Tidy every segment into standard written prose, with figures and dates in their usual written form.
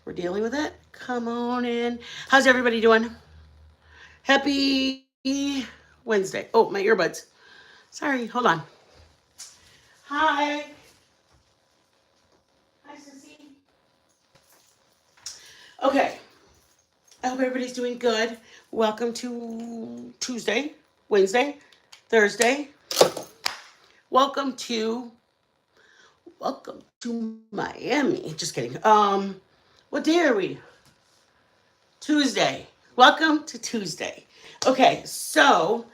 we're dealing with it. Come on in. How's everybody doing? Happy Wednesday. Oh, my earbuds. Sorry, hold on. Hi. Hi, Sissy. Okay. I hope everybody's doing good. Welcome to Tuesday, Wednesday, Thursday. Welcome to Miami. Just kidding. What day are we? Tuesday. Welcome to Tuesday. Okay, so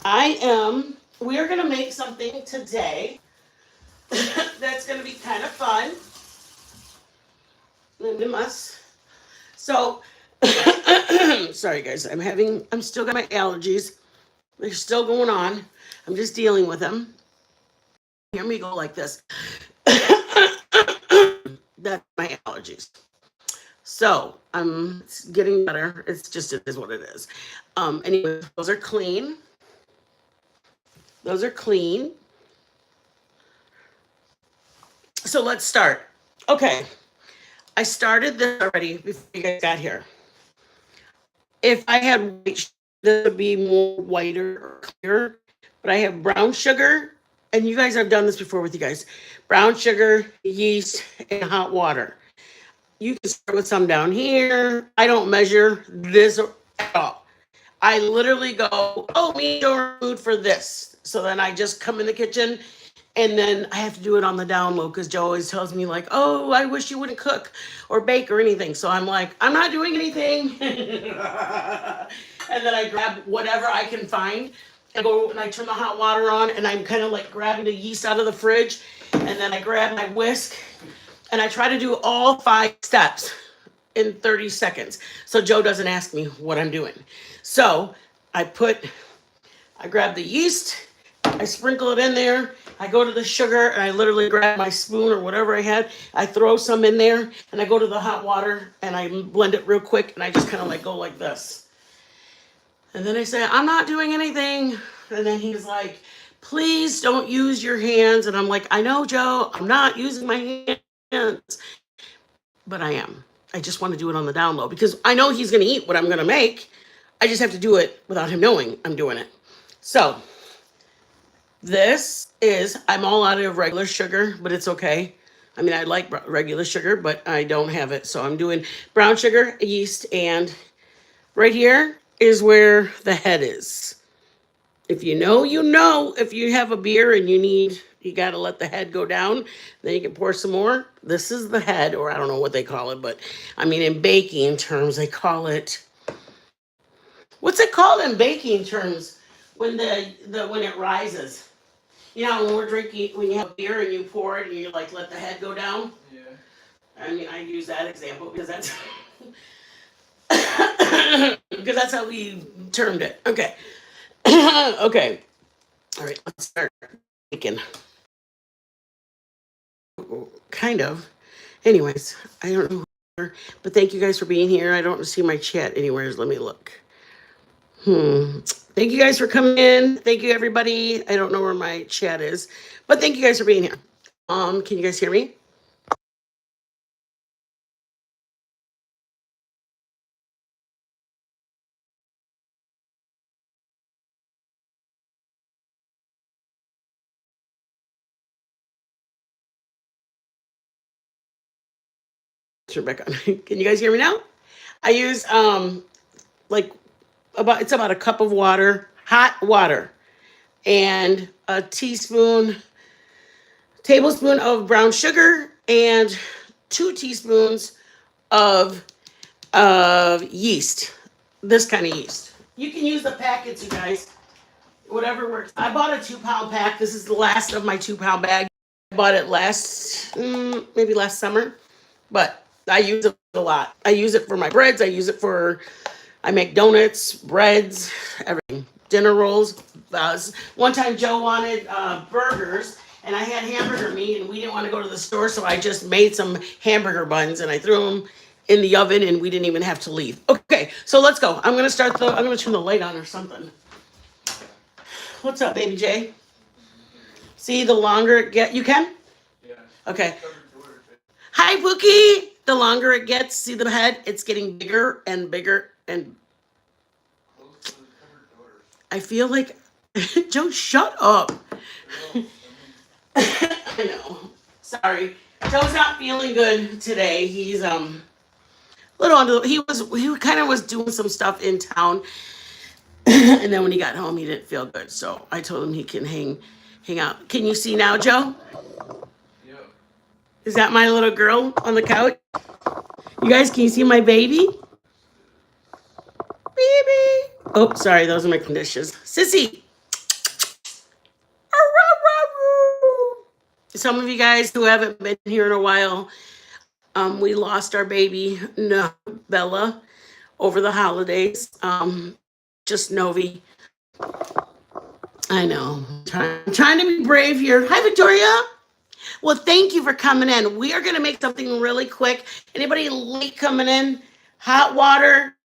we are going to make something today that's going to be kind of fun. So, sorry guys, I'm still got my allergies. They're still going on. I'm just dealing with them. Hear me go like this. That's my allergies. So it's getting better. It is what it is. Anyway, those are clean. Those are clean. So let's start. Okay. I started this already before you guys got here. If I had white, this would be more whiter or clearer. But I have brown sugar, and you guys have done this before with you guys. Brown sugar, yeast, and hot water. You can start with some down here. I don't measure this at all. I literally go, oh, me food for this. So then I just come in the kitchen and then I have to do it on the down low because Joe always tells me like, oh, I wish you wouldn't cook or bake or anything. So I'm like, I'm not doing anything. And then I grab whatever I can find and go and I turn the hot water on and I'm kind of like grabbing the yeast out of the fridge. And then I grab my whisk and I try to do all 5 steps in 30 seconds. So Joe doesn't ask me what I'm doing. So I grab the yeast, I sprinkle it in there, I go to the sugar, and I literally grab my spoon or whatever I had, I throw some in there, and I go to the hot water, and I blend it real quick, and I just kind of like go like this. And then I say, I'm not doing anything. And then he's like, please don't use your hands. And I'm like, I know, Joe, I'm not using my hands. But I am. I just want to do it on the down low because I know he's going to eat what I'm going to make. I just have to do it without him knowing I'm doing it. So I'm all out of regular sugar, but it's okay. I mean, I like regular sugar, but I don't have it. So I'm doing brown sugar, yeast, and right here is where the head is. If you know, you know. If you have a beer and you got to let the head go down, then you can pour some more. This is the head, or I don't know what they call it, but I mean, in baking terms, they call it, what's it called in baking terms when when it rises? You know, when we're drinking, when you have beer and you pour it and you like let the head go down. Yeah. I mean, I use that example because that's because that's how we termed it. Okay. Okay. All right. Let's start making. Kind of. Anyways, I don't know. But thank you guys for being here. I don't see my chat anywhere. Let me look. Thank you guys for coming in. Thank you, everybody. I don't know where my chat is, but thank you guys for being here. Can you guys hear me? Turn back on. Can you guys hear me now? I use like it's about a cup of water, hot water, and a tablespoon of brown sugar, and 2 teaspoons of yeast. This kind of yeast. You can use the packets, you guys. Whatever works. I bought a 2-pound pack. This is the last of my 2-pound bag. I bought it maybe last summer, but I use it a lot. I use it for my breads. I make donuts, breads, everything. Dinner rolls. One time Joe wanted burgers, and I had hamburger meat, and we didn't want to go to the store, so I just made some hamburger buns, and I threw them in the oven, and we didn't even have to leave. Okay, so let's go. I'm going to turn the light on or something. What's up, baby Jay? See, the longer it you can? Yeah. Okay. Hi, Pookie. the longer it gets, see the head, it's getting bigger and bigger. And I feel like, Joe, shut up. I know. Sorry. Joe's not feeling good today. He's a little under he kind of was doing some stuff in town. And then when he got home he didn't feel good. So I told him he can hang out. Can you see now, Joe? Yeah. Is that my little girl on the couch? You guys, can you see my baby? Baby. Oh, sorry, those are my dishes. Sissy. Some of you guys who haven't been here in a while, we lost our baby, no, Bella, over the holidays. Just Novi. I know. I'm trying to be brave here. Hi, Victoria. Well, thank you for coming in. We are going to make something really quick. Anybody late coming in? Hot water,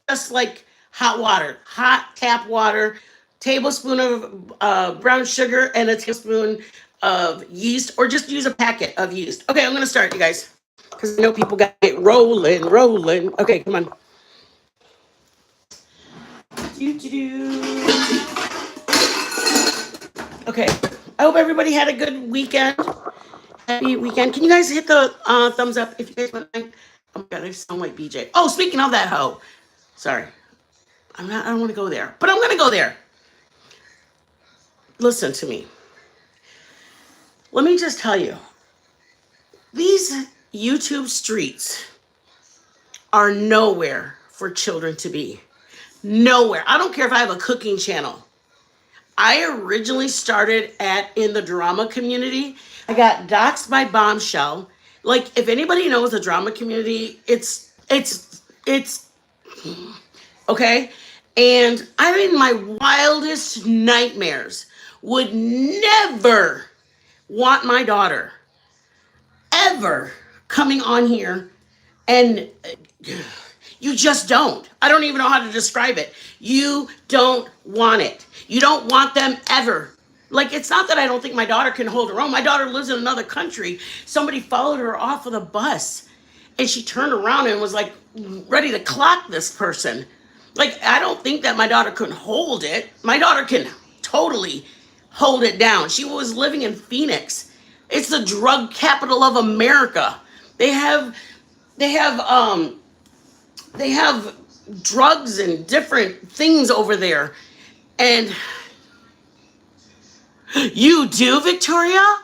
just like hot water, hot tap water, tablespoon of brown sugar, and a tablespoon of yeast, or just use a packet of yeast. Okay, I'm going to start, you guys, because I know people got it rolling. Okay, come on. Okay, I hope everybody had a good weekend. Happy weekend. Can you guys hit the thumbs up if you guys want to? Oh my god, I sound like BJ. Oh, speaking of that hoe. Sorry. I don't want to go there, but I'm going to go there. Listen to me. Let me just tell you. These YouTube streets are nowhere for children to be. Nowhere. I don't care if I have a cooking channel. I originally started in the drama community. I got doxxed by Bombshell. Like, if anybody knows the drama community, it's okay. And I mean, my wildest nightmares would never want my daughter ever coming on here, and you just don't. I don't even know how to describe it. You don't want it. You don't want them ever. Like, it's not that I don't think my daughter can hold her own. My daughter lives in another country. Somebody followed her off of the bus, and she turned around and was like ready to clock this person. Like, I don't think that my daughter couldn't hold it. My daughter can totally hold it down. She was living in Phoenix. It's the drug capital of America. They have drugs and different things over there. And you do, Victoria?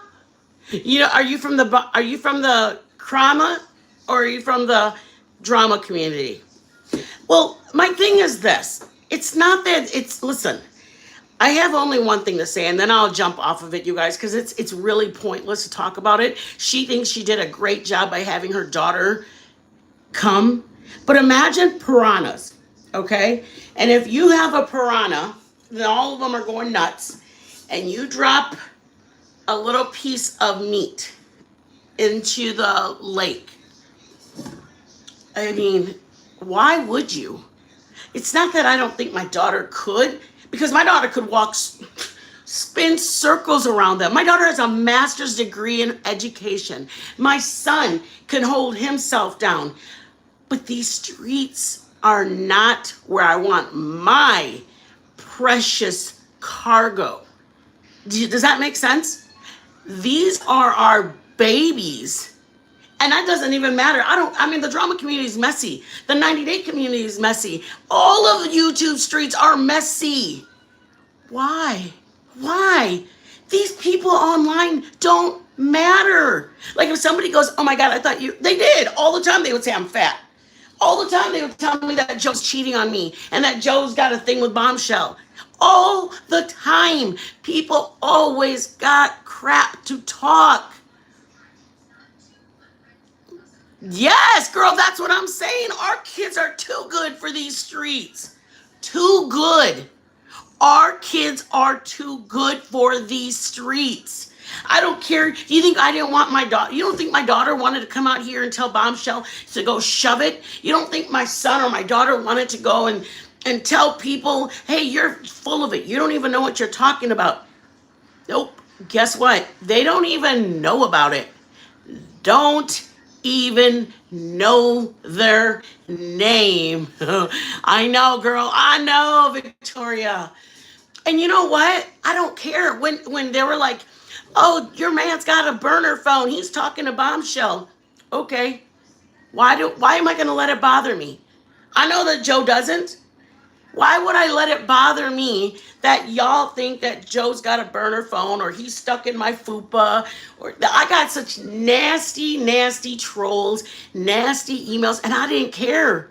You know, are you from the crama, or are you from the drama community? Well, my thing is this. It's not that listen, I have only one thing to say, and then I'll jump off of it, you guys, because it's really pointless to talk about it. She thinks she did a great job by having her daughter come. But imagine piranhas, okay? And if you have a piranha, then all of them are going nuts, and you drop a little piece of meat into the lake. I mean, why would you? It's not that I don't think my daughter could, because my daughter could spin circles around them. My daughter has a master's degree in education. My son can hold himself down. But these streets are not where I want my precious cargo. Does that make sense? These are our babies. And that doesn't even matter. I mean, the drama community is messy. The 90-day community is messy. All of the YouTube streets are messy. Why? Why? These people online don't matter. Like, if somebody goes, oh my God, I thought they did. All the time they would say I'm fat. All the time they would tell me that Joe's cheating on me and that Joe's got a thing with Bombshell. All the time. People always got crap to talk. Yes, girl, that's what I'm saying. Our kids are too good for these streets. Too good. Our kids are too good for these streets. I don't care. Do you think I didn't want my daughter? You don't think my daughter wanted to come out here and tell Bombshell to go shove it? You don't think my son or my daughter wanted to go and tell people, hey, you're full of it. You don't even know what you're talking about. Nope. Guess what? They don't even know about it. Don't even know their name. I know, girl. I know, Victoria. And you know what? I don't care. When they were like, "Oh, your man's got a burner phone. He's talking to Bombshell." Okay. Why am I going to let it bother me? I know that Joe doesn't. Why would I let it bother me that y'all think that Joe's got a burner phone or he's stuck in my fupa or I got such nasty, nasty trolls, nasty emails, and I didn't care.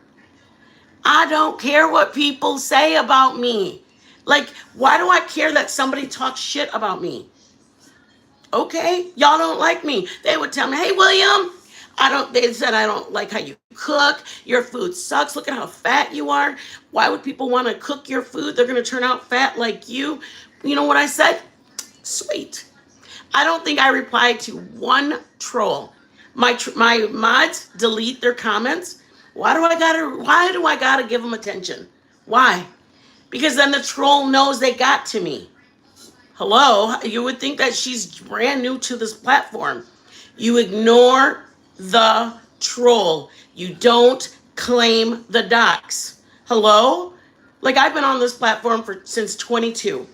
I don't care what people say about me. Like, why do I care that somebody talks shit about me? Okay, y'all don't like me. They would tell me, "Hey, William, they said I don't like how you cook. Your food sucks. Look at how fat you are. Why would people want to cook your food? They're going to turn out fat like you." You know what I said? Sweet. I don't think I replied to one troll. My mods delete their comments. Why do I gotta give them attention? Why? Because then the troll knows they got to me. Hello, you would think that she's brand new to this platform. You ignore the troll. You don't claim the docs. Hello? Like, I've been on this platform since 22.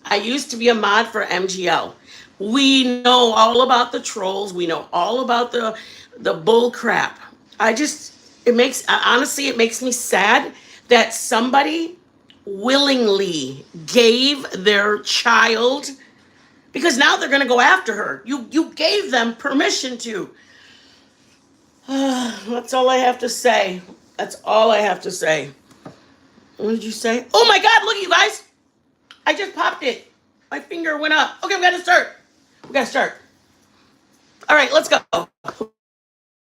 I used to be a mod for MGL. We know all about the trolls. We know all about the bull crap. Honestly, it makes me sad that somebody willingly gave their child, because now they're going to go after her. You gave them permission to. That's all I have to say. That's all I have to say. What did you say? Oh my God, look at you guys. I just popped it. My finger went up. Okay, we got to start. All right, let's go.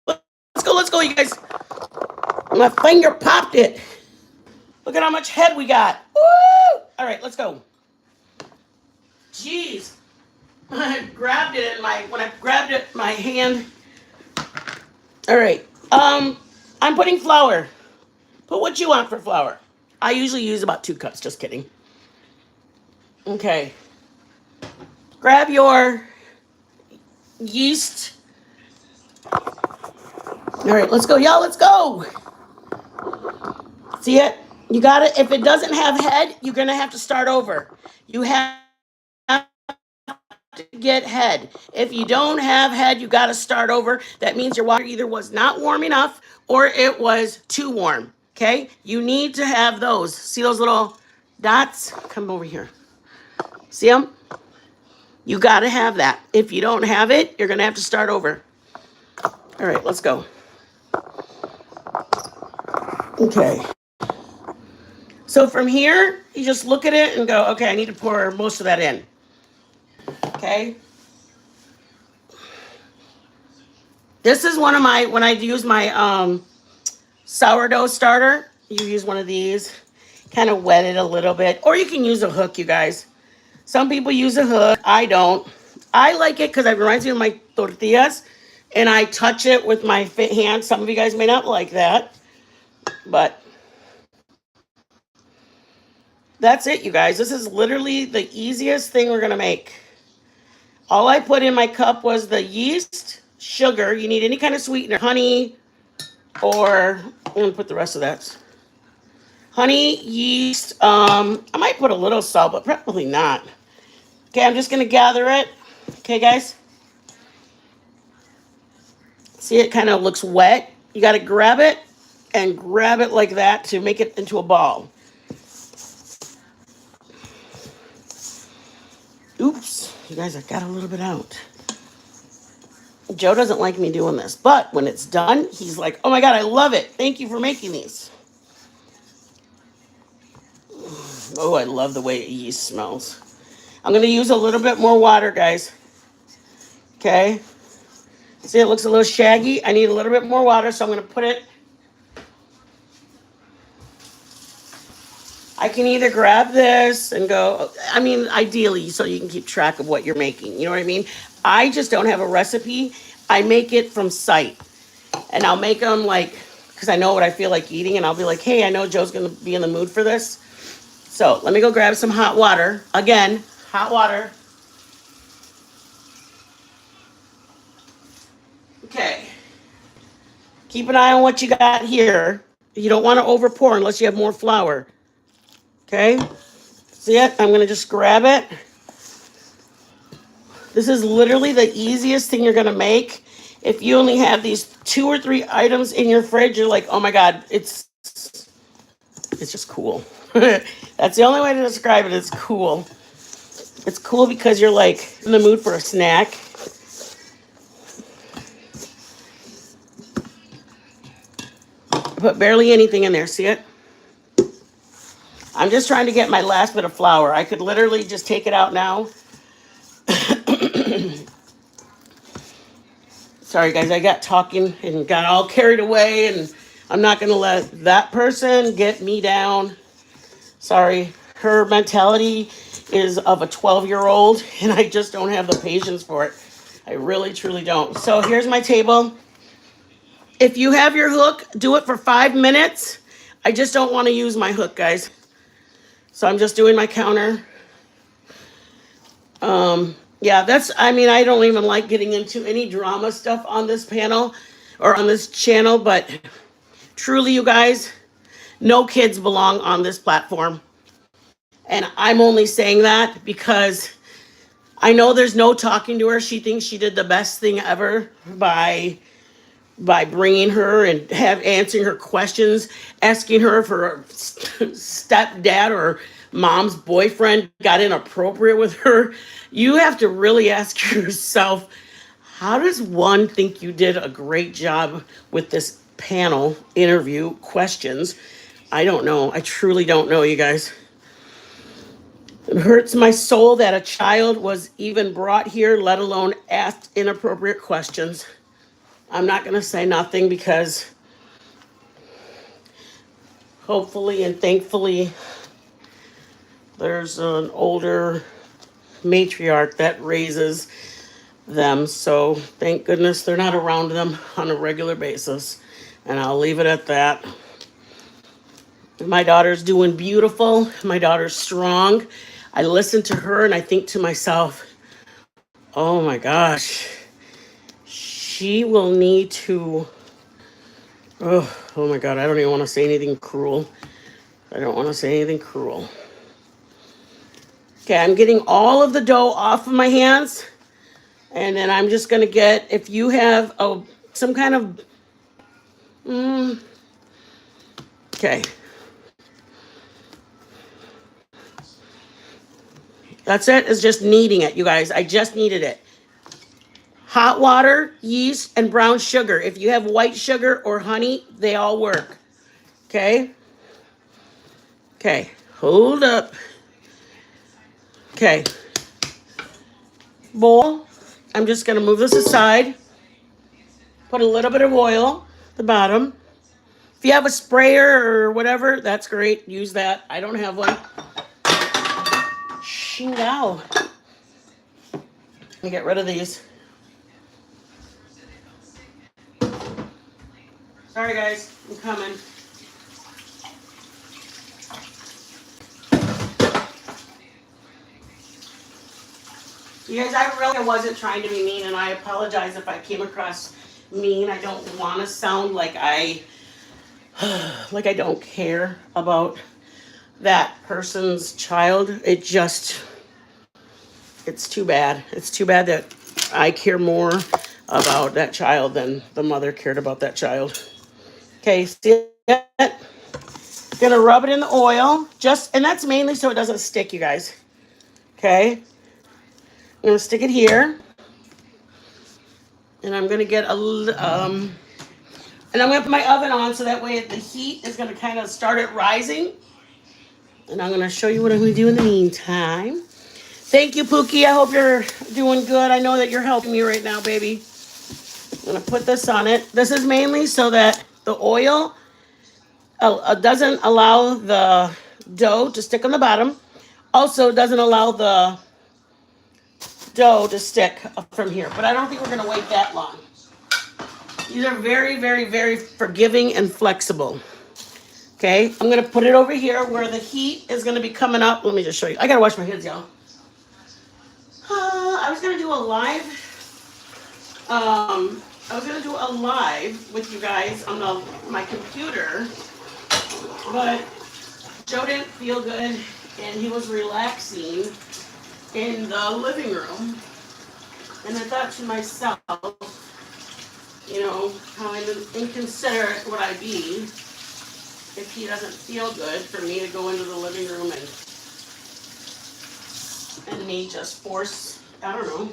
Let's go, you guys. My finger popped it. Look at how much head we got. Woo! All right, let's go. Jeez. I grabbed it when I grabbed it, my hand. All right. I'm putting flour. Put what you want for flour. I usually use about 2 cups. Just kidding. Okay. Grab your yeast. All right, let's go, y'all. Let's go. See it? You got it. If it doesn't have head, you're gonna have to start over. You have to get head. If you don't have head, you got to start over. That means your water either was not warm enough or it was too warm. Okay? You need to have those. See those little dots? Come over here. See them? You got to have that. If you don't have it, you're going to have to start over. All right, let's go. Okay. So from here, you just look at it and go, okay, I need to pour most of that in. Okay? This is one of my, when I use my sourdough starter, you use one of these, kind of wet it a little bit, or you can use a hook, you guys. Some people use a hook. I don't. I like it because it reminds me of my tortillas, and I touch it with my hand. Some of you guys may not like that, but that's it, you guys. This is literally the easiest thing we're going to make. All I put in my cup was the yeast, sugar. You need any kind of sweetener, honey, or I'm going to put the rest of that. Honey, yeast. I might put a little salt, but probably not. Okay, I'm just going to gather it. Okay, guys. See, it kind of looks wet. You got to grab it and grab it like that to make it into a ball. Oops, you guys, I got a little bit out. Joe doesn't like me doing this, but when it's done, he's like, "Oh my God, I love it. Thank you for making these." Oh, I love the way yeast smells. I'm going to use a little bit more water, guys. Okay. See, it looks a little shaggy. I need a little bit more water, so I'm going to put it. I can either grab this and go, I mean, ideally, so you can keep track of what you're making. You know what I mean? I just don't have a recipe. I make it from sight. And I'll make them like, because I know what I feel like eating, and I'll be like, hey, I know Joe's going to be in the mood for this. So let me go grab some hot water. Again, hot water. Okay. Keep an eye on what you got here. You don't want to over pour unless you have more flour. Okay? See it? I'm going to just grab it. This is literally the easiest thing you're going to make. If you only have these 2 or 3 items in your fridge, you're like, oh my God, it's just cool. That's the only way to describe it. It's cool. It's cool because you're like in the mood for a snack. Put barely anything in there. See it? I'm just trying to get my last bit of flour. I could literally just take it out now. Sorry, guys. I got talking and got all carried away, and I'm not going to let that person get me down. Sorry. Her mentality is of a 12-year-old, and I just don't have the patience for it. I really, truly don't. So here's my table. If you have your hook, do it for 5 minutes. I just don't want to use my hook, guys. So I'm just doing my counter. Yeah, I don't even like getting into any drama stuff on this panel or on this channel, but truly, you guys, no kids belong on this platform. And I'm only saying that because I know there's no talking to her. She thinks she did the best thing ever by bringing her and answering her questions, asking her if her stepdad or mom's boyfriend got inappropriate with her. You have to really ask yourself, how does one think you did a great job with this panel interview questions? I don't know. I truly don't know, you guys. It hurts my soul that a child was even brought here, let alone asked inappropriate questions. I'm not going to say nothing because hopefully and thankfully there's an older matriarch that raises them. So thank goodness they're not around them on a regular basis. And I'll leave it at that. My daughter's doing beautiful. My daughter's strong. I listen to her and I think to myself, oh my gosh, she will need to, oh my God, I don't even want to say anything cruel. I don't want to say anything cruel. Okay, I'm getting all of the dough off of my hands. And then I'm just going to get, if you have some kind of, okay. That's it. It's just kneading it, you guys. I just kneaded it. Hot water, yeast, and brown sugar. If you have white sugar or honey, they all work. Okay? Okay, hold up. Okay. Bowl. I'm just going to move this aside. Put a little bit of oil at the bottom. If you have a sprayer or whatever, that's great. Use that. I don't have one. Shingao. Let me get rid of these. Sorry, guys. I'm coming. You guys, I really wasn't trying to be mean, and I apologize if I came across mean. I don't want to sound like I don't care about that person's child. It's too bad. It's too bad that I care more about that child than the mother cared about that child. Okay, see it? Gonna rub it in the oil, and that's mainly so it doesn't stick, you guys. Okay. I'm going to stick it here. And I'm going to get and I'm going to put my oven on so that way the heat is going to kind of start it rising. And I'm going to show you what I'm going to do in the meantime. Thank you, Pookie. I hope you're doing good. I know that you're helping me right now, baby. I'm going to put this on it. This is mainly so that the oil doesn't allow the dough to stick on the bottom. Also, doesn't allow the dough to stick up from here, but I don't think we're going to wait that long. These are very, very, very forgiving and flexible. Okay, I'm going to put it over here where the heat is going to be coming up. Let me just show you. I got to wash my hands, y'all. I was going to do a live I was gonna do a live with you guys on my computer, but Joe didn't feel good and he was relaxing in the living room. And I thought to myself, how inconsiderate would I be if he doesn't feel good for me to go into the living room and me just force, I don't know.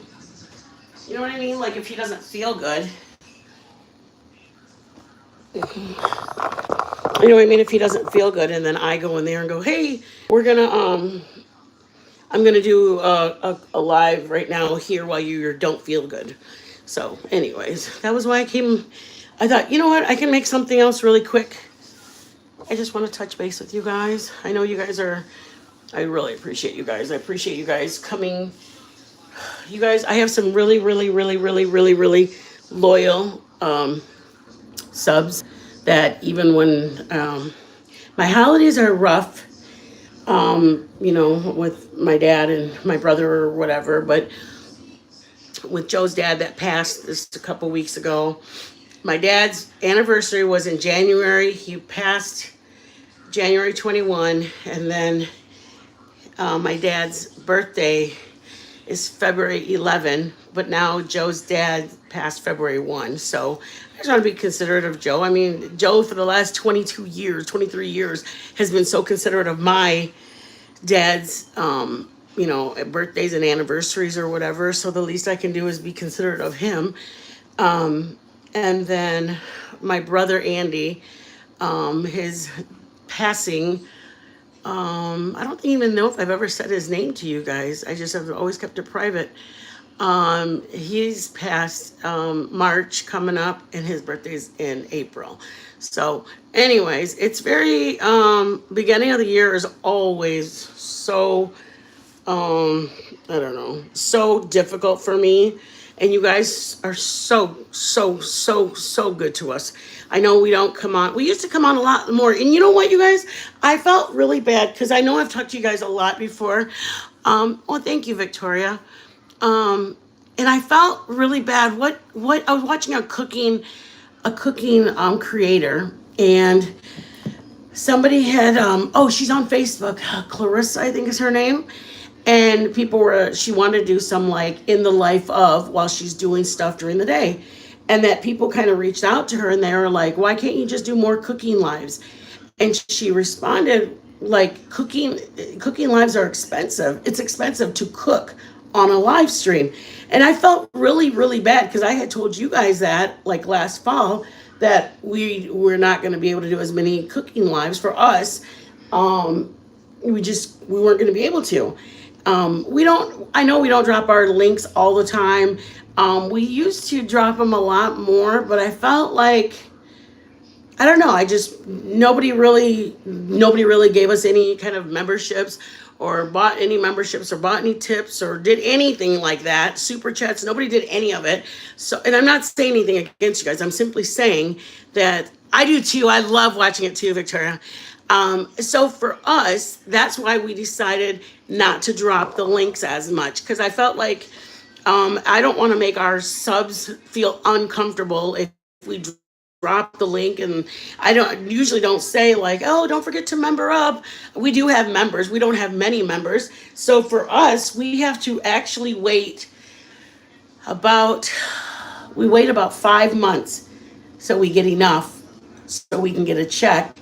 You know what I mean? Like if he doesn't feel good. You know what I mean? If he doesn't feel good and then I go in there and go, hey, we're gonna I'm gonna do a live right now here while you don't feel good. So, anyways, that was why I came. I thought, you know what, I can make something else really quick. I just want to touch base with you guys. I know you guys are. I really appreciate you guys. I appreciate you guys coming. You guys, I have some really, really, really, really, really, really loyal subs that even when my holidays are rough, with my dad and my brother or whatever, but with Joe's dad that passed this a couple weeks ago. My dad's anniversary was in January. He passed January 21, and then my dad's birthday is February 11, but now Joe's dad passed February 1. So I just want to be considerate of Joe. I mean, Joe for the last 22 years, 23 years has been so considerate of my dad's birthdays and anniversaries or whatever. So the least I can do is be considerate of him. And then my brother Andy, his passing. I don't even know if I've ever said his name to you guys. I just have always kept it private. He's passed March coming up, and his birthday's in April. So, anyways, it's very beginning of the year is always so I don't know, so difficult for me. And you guys are so, so, so, so good to us. I know we don't come on. We used to come on a lot more. And you know what, you guys? I felt really bad because I know I've talked to you guys a lot before. Thank you, Victoria. And I felt really bad. What I was watching a cooking creator, and somebody had she's on Facebook, Clarissa, I think is her name. And she wanted to do some like in the life of while she's doing stuff during the day. And that people kind of reached out to her and they were like, why can't you just do more cooking lives? And she responded like, cooking lives are expensive. It's expensive to cook on a live stream. And I felt really, really bad because I had told you guys that like last fall that we were not going to be able to do as many cooking lives for us. We weren't going to be able to. I know we don't drop our links all the time. We used to drop them a lot more, but I felt like, I don't know, nobody really gave us any kind of memberships or bought any memberships or bought any tips or did anything like that. Super chats, nobody did any of it. So, and I'm not saying anything against you guys. I'm simply saying that I do too. I love watching it too, Victoria. So for us, that's why we decided not to drop the links as much, because I felt like I don't want to make our subs feel uncomfortable if we drop the link. And I don't say like, oh, don't forget to member up. We do have members. We don't have many members. So for us, we have to actually wait about 5 months so we get enough so we can get a check.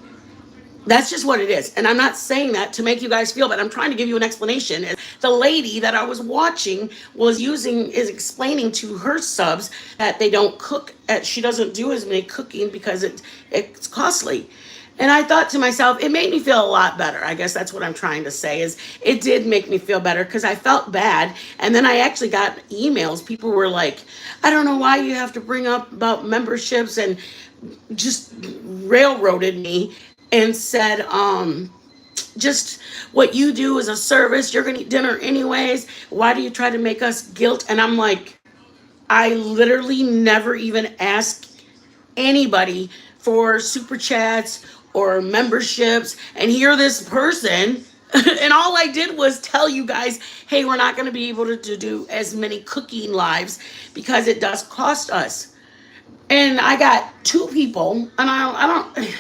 That's just what it is. And I'm not saying that to make you guys feel bad. I'm trying to give you an explanation. The lady that I was watching is explaining to her subs that they don't cook. She doesn't do as many cooking because it's costly. And I thought to myself, it made me feel a lot better. I guess that's what I'm trying to say is it did make me feel better because I felt bad. And then I actually got emails. People were like, I don't know why you have to bring up about memberships, and just railroaded me and said, just what you do is a service. You're going to eat dinner anyways. Why do you try to make us guilt? And I'm like, I literally never even asked anybody for super chats or memberships. And here this person, and all I did was tell you guys, hey, we're not going to be able to do as many cooking lives because it does cost us. And I got two people, and I don't,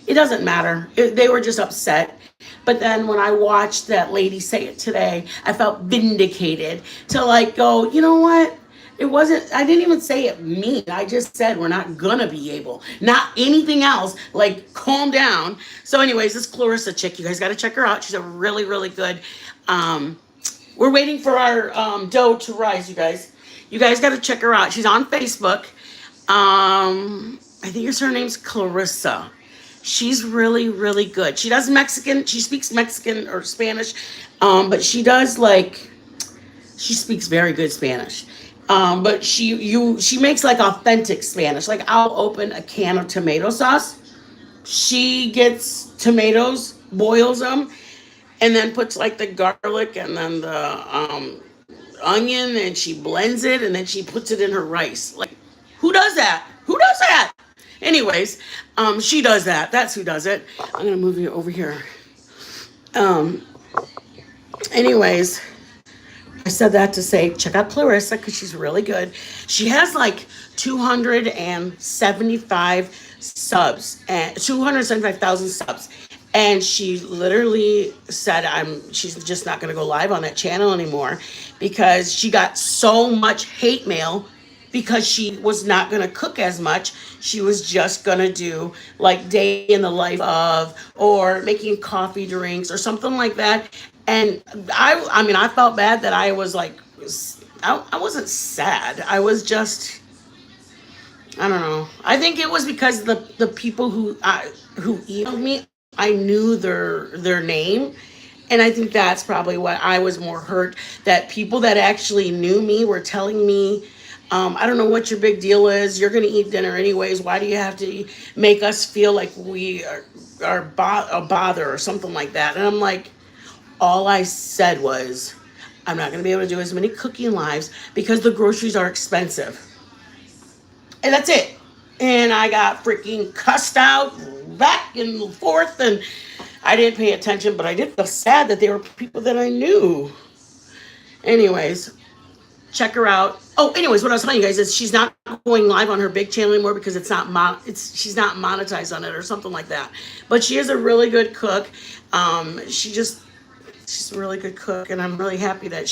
it doesn't matter. They were just upset. But then when I watched that lady say it today, I felt vindicated to like go, you know what? It wasn't, I didn't even say it mean. I just said we're not gonna be able, not anything else. Like, calm down. So, anyways, this Clarissa chick, you guys gotta check her out. She's a really, really good. Um, we're waiting for our dough to rise, you guys. You guys gotta check her out. She's on Facebook. I think her name's Clarissa. She's really, really good. She does Mexican. She speaks Mexican or Spanish, but she does like she speaks very good Spanish. But she makes like authentic Spanish. Like, I'll open a can of tomato sauce. She gets tomatoes, boils them, and then puts like the garlic and then the onion, and she blends it, and then she puts it in her rice. Like, who does that? Who does that? Anyways, she does that. That's who does it. I'm gonna move you over here. Um, anyways, I said that to say check out Clarissa because she's really good. She has like 275 subs and 275,000 subs. And she literally said she's just not gonna go live on that channel anymore because she got so much hate mail because she was not going to cook as much. She was just going to do like day in the life of, or making coffee drinks or something like that. And I mean, I felt bad that I was like, I wasn't sad. I was just, I don't know. I think it was because the people who emailed me, I knew their name. And I think that's probably what I was more hurt, that people that actually knew me were telling me, I don't know what your big deal is. You're going to eat dinner anyways. Why do you have to make us feel like we are a bother or something like that? And I'm like, all I said was, I'm not going to be able to do as many cooking lives because the groceries are expensive. And that's it. And I got freaking cussed out back and forth, and I didn't pay attention, but I did feel sad that they were people that I knew. Anyways, check her out. Oh, anyways, what I was telling you guys is she's not going live on her big channel anymore because she's not monetized on it or something like that. But she is a really good cook. She's a really good cook, and I'm really happy that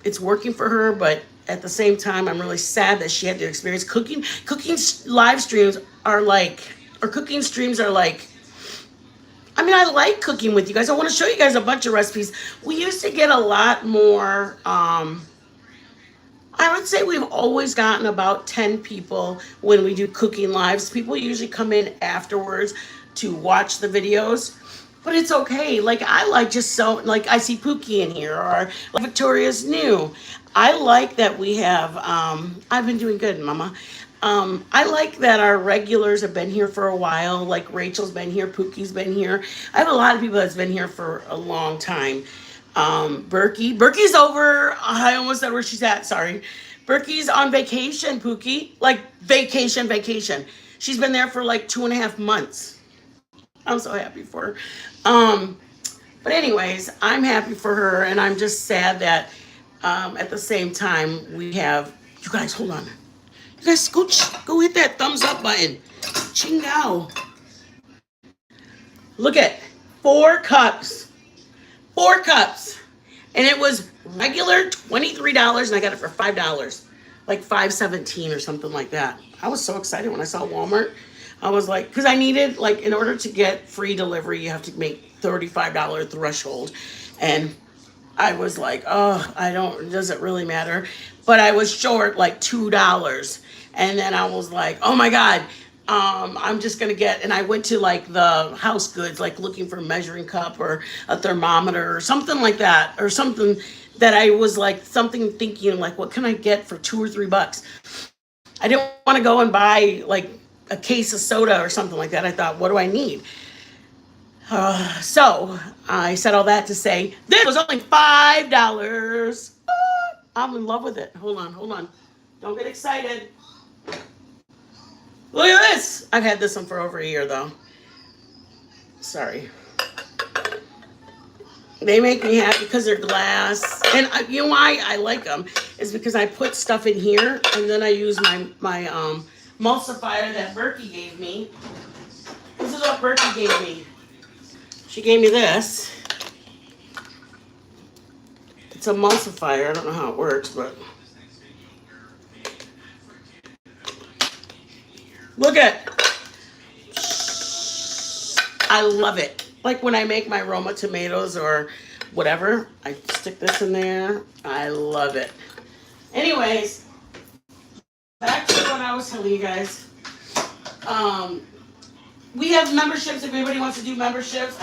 it's working for her. But at the same time, I'm really sad that she had to experience cooking. Cooking live streams are like, or cooking streams are like. I mean, I like cooking with you guys. I want to show you guys a bunch of recipes. We used to get a lot more. I would say we've always gotten about 10 people when we do cooking lives. People usually come in afterwards to watch the videos, but it's okay. Like, I like just so, like, I see Pookie in here, or like Victoria's new. I like that we have, I've been doing good, Mama. I like that our regulars have been here for a while. Like, Rachel's been here, Pookie's been here. I have a lot of people that's been here for a long time. Berkey's over. I almost said where she's at. Sorry. Berkey's on vacation, Pookie. Like, vacation. She's been there for like 2.5 months. I'm so happy for her. But anyways, I'm happy for her, and I'm just sad that at the same time we have, you guys, hold on. You guys, go hit that thumbs up button. Ching now. Look at 4 cups. 4 cups. And it was regular $23, and I got it for $5. Like $5.17 or something like that. I was so excited when I saw Walmart. I was like, because I needed, like, in order to get free delivery, you have to make $35 threshold. And I was like, oh, does it really matter? But I was short like $2. And then I was like, oh my God, I'm just gonna get, and I went to like the house goods, like looking for a measuring cup or a thermometer or something like that, or something that I was like, something thinking like, what can I get for $2 or $3? I didn't want to go and buy like a case of soda or something like that. I thought, what do I need? So I said all that to say, this was only $5. I'm in love with it. Hold on. Don't get excited. Look at this. I've had this one for over a year though. Sorry. They make me happy because they're glass. And you know why I like them is because I put stuff in here, and then I use my emulsifier that Berkey gave me. This is what Berkey gave me. She gave me this. It's a emulsifier. I don't know how it works, but look at. I love it. Like when I make my Roma tomatoes or whatever, I stick this in there. I love it. Anyways, back to what I was telling you guys. We have memberships. If anybody wants to do memberships,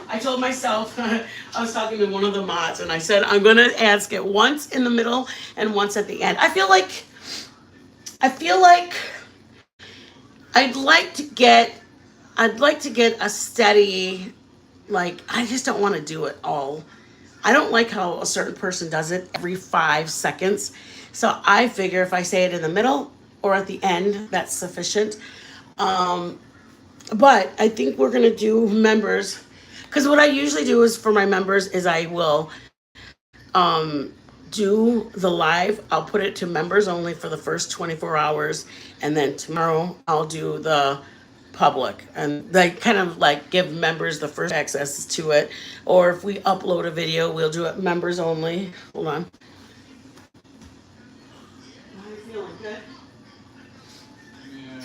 I told myself, I was talking to one of the mods, and I said I'm gonna ask it once in the middle and once at the end. I feel like I'd like to get a steady, like, I just don't want to do it all. I don't like how a certain person does it every 5 seconds. So I figure if I say it in the middle or at the end, that's sufficient. But I think we're going to do members, because what I usually do is for my members is I will do the live. I'll put it to members only for the first 24 hours. And then tomorrow I'll do the public, and they kind of like give members the first access to it. Or if we upload a video, we'll do it members only. Hold on. How are you feeling? Good? Yeah.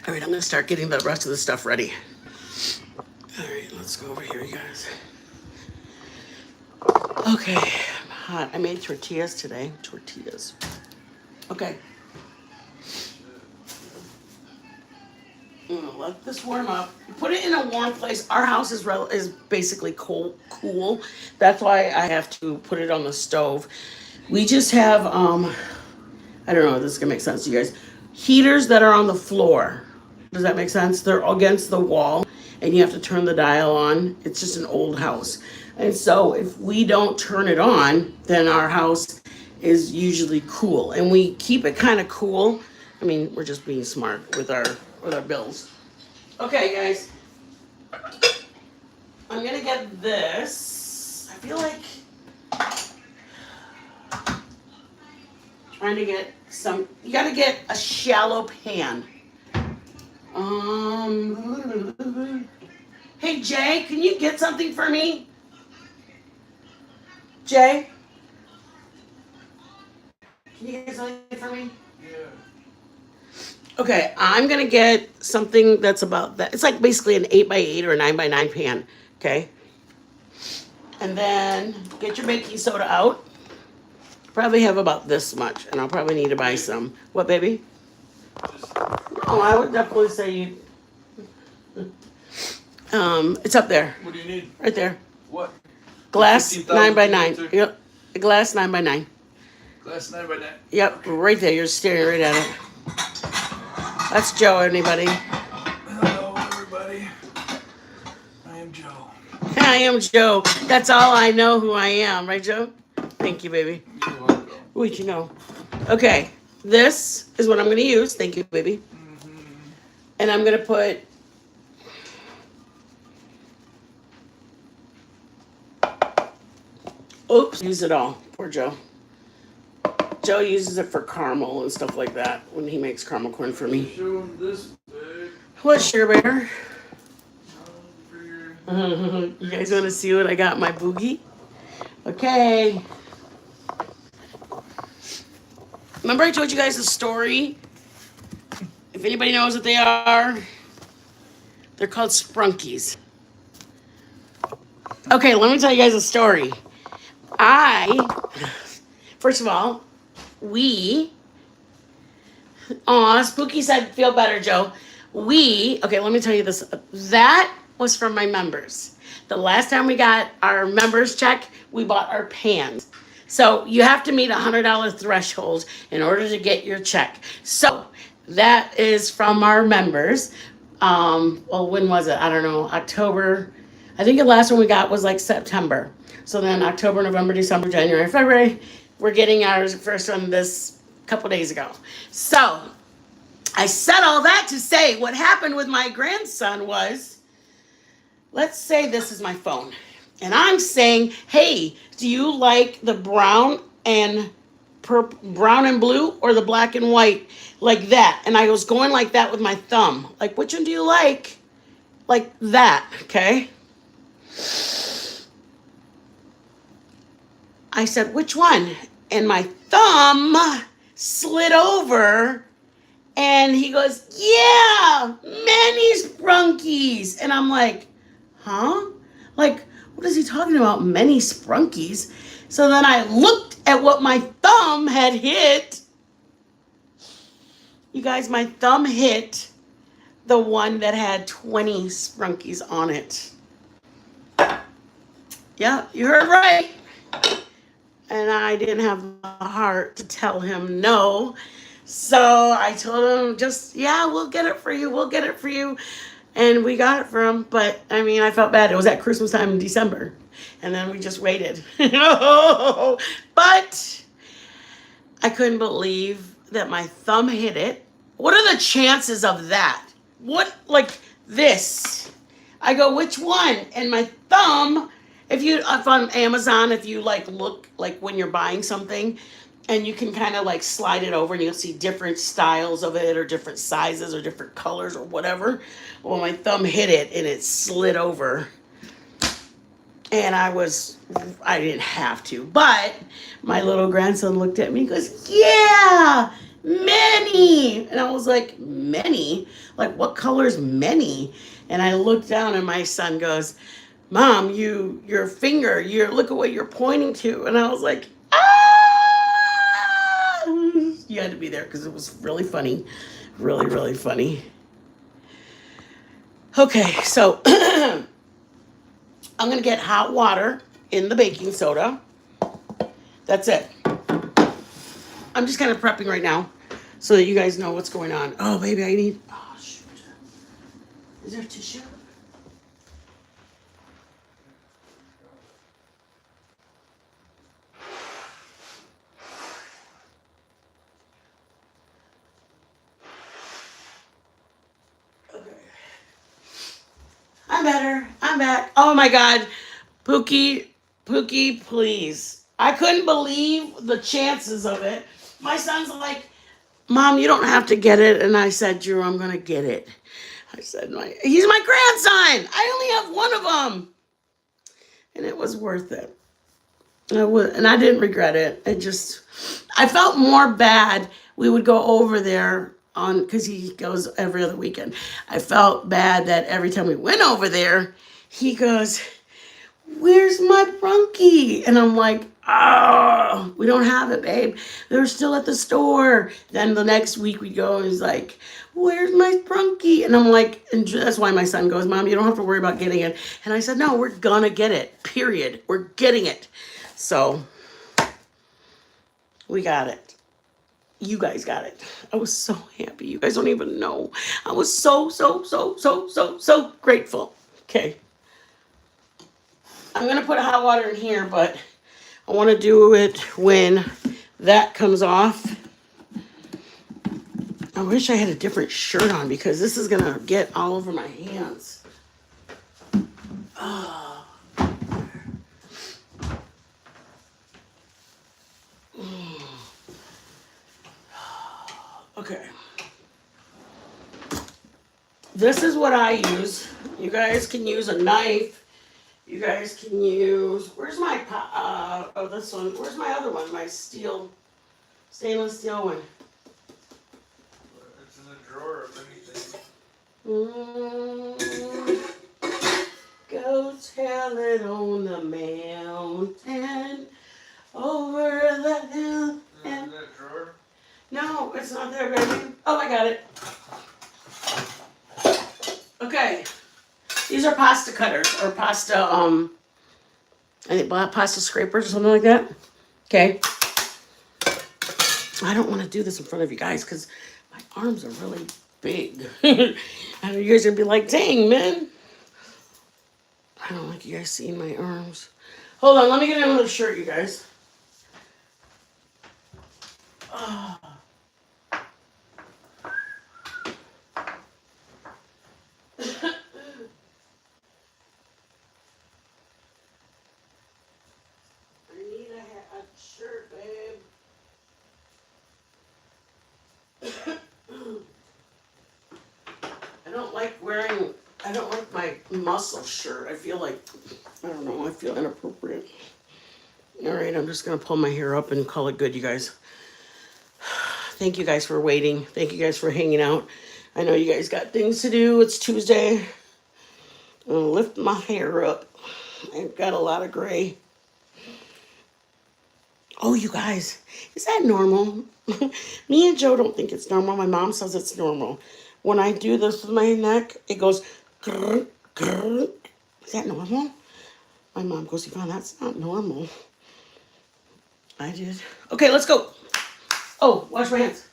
All right, I'm gonna start getting the rest of the stuff ready. All right, let's go over here, you guys. Okay, I'm hot. I made tortillas today. Tortillas. Okay. I'm gonna let this warm up. Put it in a warm place. Our house is basically cool. That's why I have to put it on the stove. We just have I don't know if this is gonna make sense to you guys. Heaters that are on the floor. Does that make sense? They're against the wall, and you have to turn the dial on. It's just an old house, and so if we don't turn it on, then our house is usually cool, and we keep it kind of cool. I mean, we're just being smart with our bills. Okay, guys. I'm gonna get this. I feel like trying to get some. You gotta get a shallow pan. Hey Jay, can you get something for me? Jay, can you get something for me? Yeah. Okay, I'm gonna get something that's about that. It's like basically an 8x8 or a 9x9 pan. Okay. And then get your baking soda out. Probably have about this much, and I'll probably need to buy some. What, baby? Oh, I would definitely say you. It's up there. What do you need? Right there. What? Glass 15,000 9x9. liter? Yep. A glass 9x9. Glass 9x9. Yep, right there. You're staring right at it. That's Joe, anybody? Hello, everybody. I am Joe. I am Joe. That's all I know who I am. Right, Joe? Thank you, baby. You're welcome. What you know? Okay, this is what I'm going to use. Thank you, baby. Mm-hmm. And I'm going to put... Oops, use it all. Poor Joe. Joe uses it for caramel and stuff like that when he makes caramel corn for me. Show him this big. What, Sugar Bear? Hungry. You guys want to see what I got in my boogie? Okay. Remember I told you guys a story? If anybody knows what they are, they're called sprunkies. Okay, let me tell you guys a story. First of all, Spooky said, feel better, Joe. Okay, let me tell you this. That was from my members. The last time we got our members check, we bought our pans. So you have to meet a $100 threshold in order to get your check. So that is from our members. Well, when was it? I don't know, October. I think the last one we got was like September. So then October, November, December, January, February, we're getting our first one this couple days ago. So I said all that to say what happened with my grandson was, let's say this is my phone. And I'm saying, hey, do you like the brown and brown and blue or the black and white, like that. And I was going like that with my thumb. Like, which one do you like? Like that, okay? I said, which one? And my thumb slid over and he goes, yeah, many sprunkies. And I'm like, huh? Like, what is he talking about? Many sprunkies? So then I looked at what my thumb had hit. You guys, my thumb hit the one that had 20 sprunkies on it. Yeah, you heard right. And I didn't have the heart to tell him no. So I told him, just, yeah, we'll get it for you. We'll get it for you. And we got it for him. But, I mean, I felt bad. It was at Christmas time in December. And then we just waited. But I couldn't believe that my thumb hit it. What are the chances of that? What, like this? I go, which one? And my thumb, if on Amazon, if you like look like when you're buying something and you can kind of like slide it over and you'll see different styles of it or different sizes or different colors or whatever. Well, my thumb hit it and it slid over. And I didn't have to, but my little grandson looked at me and goes, yeah, many. And I was like, many? Like, what color's many? And I looked down and my son goes, Mom, your finger, look at what you're pointing to. And I was like, ah! You had to be there because it was really funny. Really, really funny. Okay, so I'm going to get hot water in the baking soda. That's it. I'm just kind of prepping right now so that you guys know what's going on. Oh, baby, oh, shoot. Is there a tissue? Okay. I'm better. I'm back. Oh, my God. Pookie, please. I couldn't believe the chances of it. My son's like, Mom, you don't have to get it. And I said, Drew, I'm going to get it. I said, he's my grandson. I only have one of them. And it was worth it. And I didn't regret it. I felt more bad. We would go over there because he goes every other weekend. I felt bad that every time we went over there, he goes, where's my brunkie? And I'm like, oh, we don't have it, babe. They're still at the store. Then the next week we go and he's like, where's my brunkie? And I'm like, and that's why my son goes, Mom, you don't have to worry about getting it. And I said, no, we're gonna get it, period. We're getting it. So we got it. You guys got it. I was so happy. You guys don't even know. I was so grateful. Okay. I'm going to put hot water in here, but I want to do it when that comes off. I wish I had a different shirt on because this is going to get all over my hands. Oh. Okay. This is what I use. You guys can use a knife. You guys can use, where's my, this one, where's my other one, my stainless steel one? It's in the drawer of anything. Go tell it on the mountain, over the hill. Is it in that drawer? No, it's not there, baby. Oh, I got it. Okay. These are pasta cutters or pasta, I think pasta scrapers or something like that. Okay. I don't want to do this in front of you guys because my arms are really big. I know you guys are going to be like, dang, man. I don't like you guys seeing my arms. Hold on, let me get another shirt, you guys. Oh. I need a shirt, babe. don't like wearing, I don't like my muscle shirt. I feel like, I don't know, I feel inappropriate. All right, I'm just gonna pull my hair up and call it good, you guys. Thank you guys for waiting. Thank you guys for hanging out. I know you guys got things to do. It's Tuesday. I'm gonna lift my hair up. I've got a lot of gray. Oh, you guys, is that normal? Me and Joe don't think it's normal. My mom says it's normal. When I do this with my neck, it goes grr, grr. Is that normal? My mom goes, Yvonne, that's not normal. I did. Okay, let's go. Oh, wash my hands.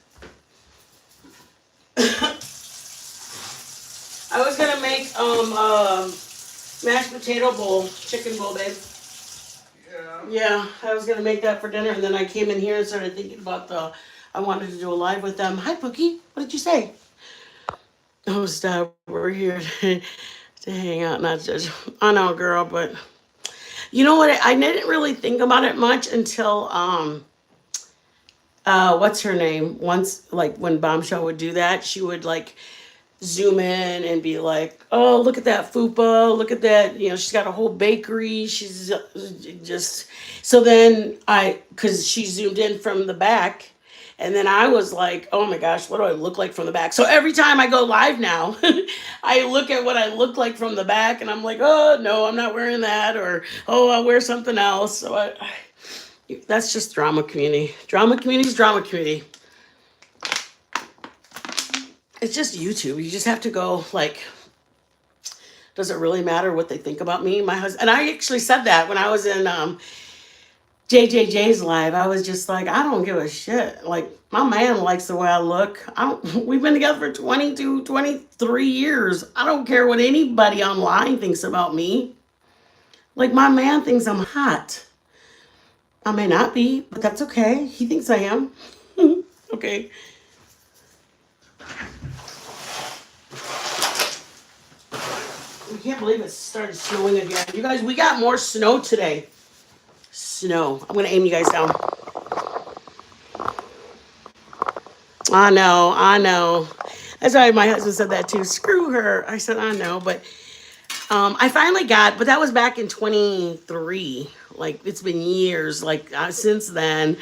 I was gonna make mashed potato bowl, chicken bowl, babe. Yeah. Yeah, I was gonna make that for dinner, and then I came in here and started thinking about I wanted to do a live with them. Hi, Pookie. What did you say? Oh, stop. We're here to hang out, not judge. I know, girl, but you know what? I didn't really think about it much until what's her name? Once, like when Bombshell would do that, she would like zoom in and be like, "Oh, look at that fupa! Look at that! You know, she's got a whole bakery. She's just." So then because she zoomed in from the back, and then I was like, "Oh my gosh, what do I look like from the back?" So every time I go live now, I look at what I look like from the back, and I'm like, "Oh no, I'm not wearing that," or "Oh, I'll wear something else." So that's just drama community. Drama community's drama community. It's just YouTube. You just have to go like, does it really matter what they think about me? My husband and I actually said that when I was in JJJ's live. I was just like, I don't give a shit. Like my man likes the way I look. I don't we've been together for 22, 23 years. I don't care what anybody online thinks about me. Like my man thinks I'm hot. I may not be, but that's okay. He thinks I am. Okay. I can't believe it started snowing again. You guys, we got more snow today. Snow. I'm going to aim you guys down. I know, I know. That's why my husband said that too. Screw her. I said, I know. But I finally but that was back in 23. Like, it's been years. Like, since then,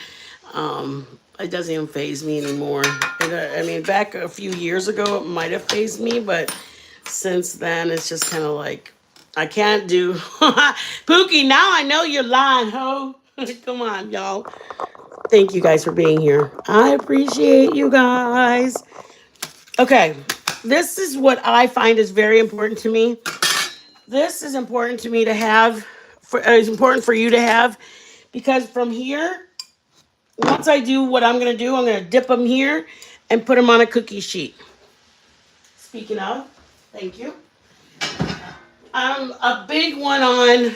it doesn't even faze me anymore. I mean, back a few years ago, it might have fazed me, but since then, it's just kind of like, I can't do. Pookie, now I know you're lying, ho. Come on, y'all. Thank you guys for being here. I appreciate you guys. Okay, this is what I find is very important to me. This is important to me to have. It's important for you to have because from here, once I do what I'm going to do, I'm going to dip them here and put them on a cookie sheet. Speaking of, thank you. I'm a big one on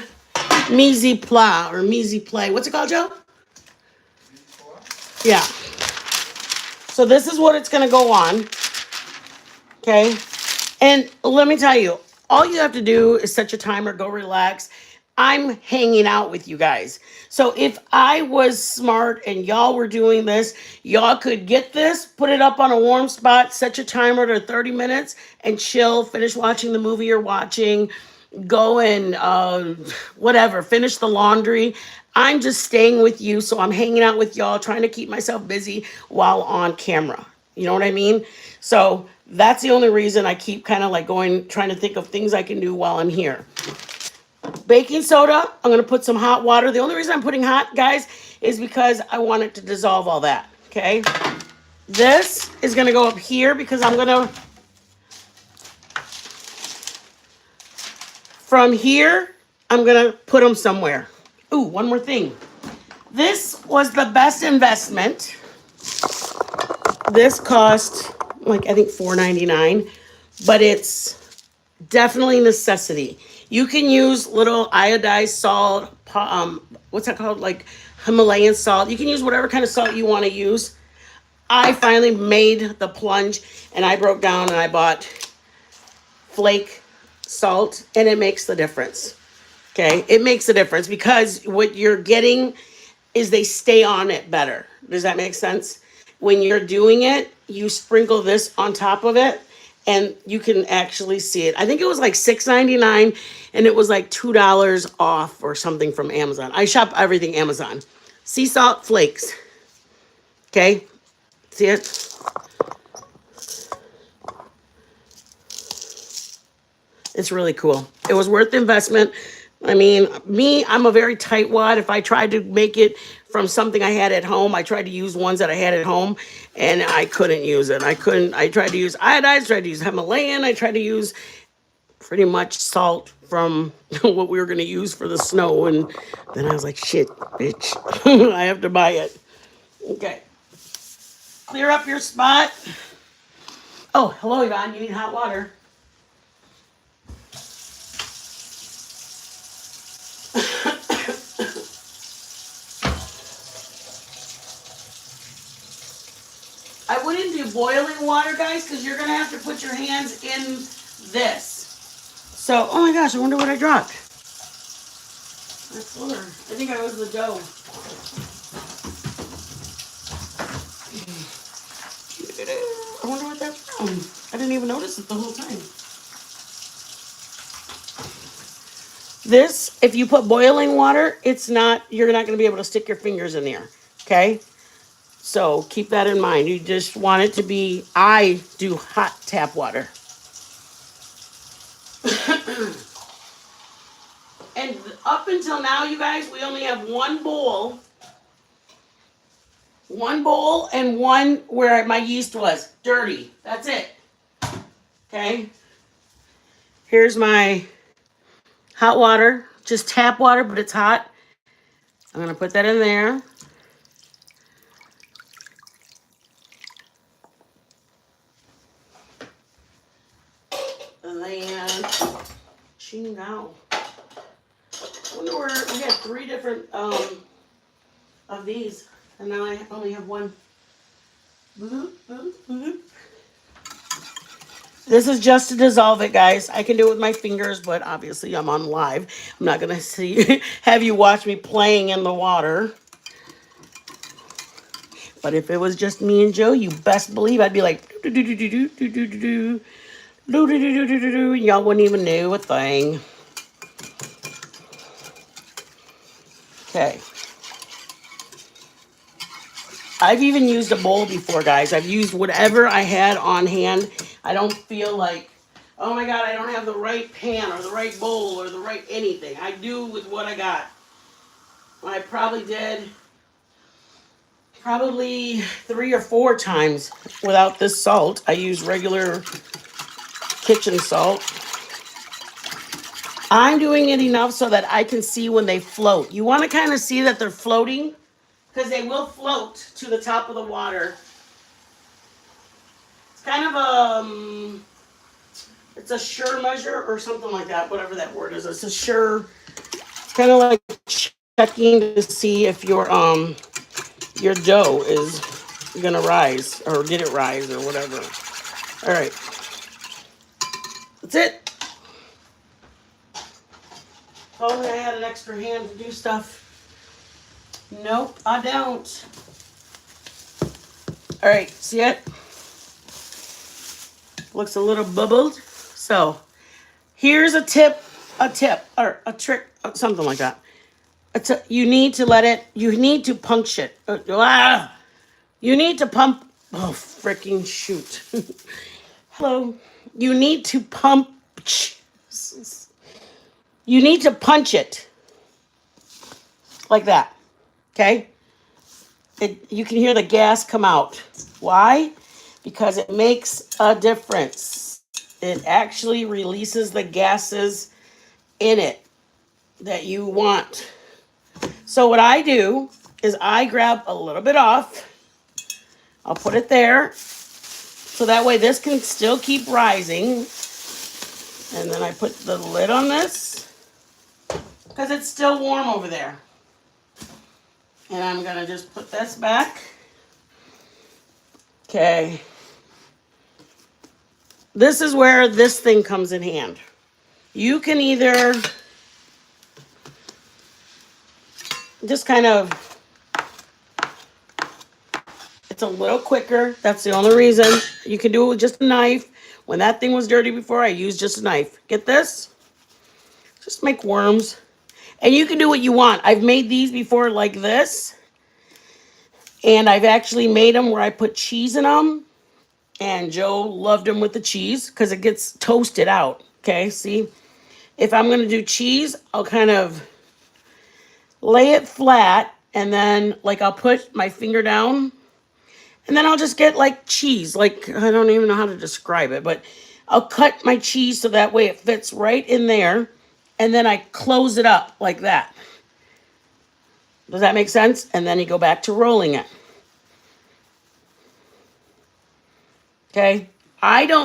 E-Z Pla or E-Z Play. What's it called, Joe? Yeah. So this is what it's going to go on. Okay. And let me tell you, all you have to do is set your timer, go relax. I'm hanging out with you guys. So if I was smart and y'all were doing this, y'all could get this, put it up on a warm spot, set your timer to 30 minutes and chill, finish watching the movie you're watching, go and whatever, finish the laundry. I'm just staying with you. So I'm hanging out with y'all, trying to keep myself busy while on camera. You know what I mean? So that's the only reason I keep kind of like going, trying to think of things I can do while I'm here. Baking soda, I'm going to put some hot water. The only reason I'm putting hot, guys, is because I want it to dissolve all that. Okay. This is going to go up here because I'm going to, from here, I'm going to put them somewhere. Ooh, one more thing. This was the best investment. This cost like I think $4.99, but it's definitely a necessity. You can use little iodized salt, what's that called? Like Himalayan salt. You can use whatever kind of salt you want to use. I finally made the plunge and I broke down and I bought flake salt and it makes the difference. Okay, it makes a difference because what you're getting is they stay on it better. Does that make sense? When you're doing it, you sprinkle this on top of it and you can actually see it. I think it was like $6.99, and it was like $2 off or something from Amazon. I shop everything Amazon. Sea salt flakes. Okay, see it? It's really cool. It was worth the investment. I mean, I'm a very tight wad. If I tried to make it from something I had at home, I tried to use ones that I had at home, and I couldn't use it. I tried to use iodized, tried to use Himalayan, I tried to use pretty much salt from what we were going to use for the snow. And then I was like, shit, bitch, I have to buy it. Okay. Clear up your spot. Oh, hello, Yvonne. You need hot water. I wouldn't do boiling water, guys, because you're going to have to put your hands in this. So, oh my gosh, I wonder what I dropped. I think I was the dough. I wonder what that's from. I didn't even notice it the whole time. This, if you put boiling water, you're not going to be able to stick your fingers in there. Okay? So keep that in mind. You just want it to be, I do hot tap water. And up until now, you guys, we only have one bowl. One bowl and one where my yeast was dirty. That's it. Okay? Here's my hot water. Just tap water, but it's hot. I'm going to put that in there. And then, chingo. I wonder where, we had 3 different of these. And now I only have one. Boop, boop, boop. This is just to dissolve it, guys. I can do it with my fingers, but obviously I'm on live. I'm not going to have you watch me playing in the water. But if it was just me and Joe, you best believe I'd be like, y'all wouldn't even know a thing. Okay. I've even used a bowl before, guys. I've used whatever I had on hand. I don't feel like, oh my God, I don't have the right pan or the right bowl or the right anything. I do with what I got. I probably did 3 or 4 times without this salt. I use regular kitchen salt. I'm doing it enough so that I can see when they float. You want to kind of see that they're floating because they will float to the top of the water. It's kind of it's a sure measure or something like that, whatever that word is. It's a sure, it's kind of like checking to see if your dough is gonna rise or did it rise or whatever. All right, that's it. Oh, I had an extra hand to do stuff. Nope, I don't. All right, see it? Looks a little bubbled. So here's a tip or a trick, something like that. You need to punch it. You need to pump. Oh, freaking shoot. Hello. You need to pump. You need to punch it like that. Okay? You can hear the gas come out. Why? Because it makes a difference. It actually releases the gases in it that you want. So what I do is I grab a little bit off. I'll put it there. So that way this can still keep rising. And then I put the lid on this because it's still warm over there. And I'm going to just put this back. Okay. This is where this thing comes in hand. You can either just kind of, it's a little quicker. That's the only reason. You can do it with just a knife. When that thing was dirty before, I used just a knife. Get this? Just make worms. And you can do what you want. I've made these before like this. And I've actually made them where I put cheese in them. And Joe loved them with the cheese because it gets toasted out. Okay, see? If I'm going to do cheese, I'll kind of lay it flat. And then, like, I'll put my finger down. And then I'll just get, like, cheese. Like, I don't even know how to describe it. But I'll cut my cheese so that way it fits right in there. And then I close it up like that. Does that make sense? And then you go back to rolling it. Okay?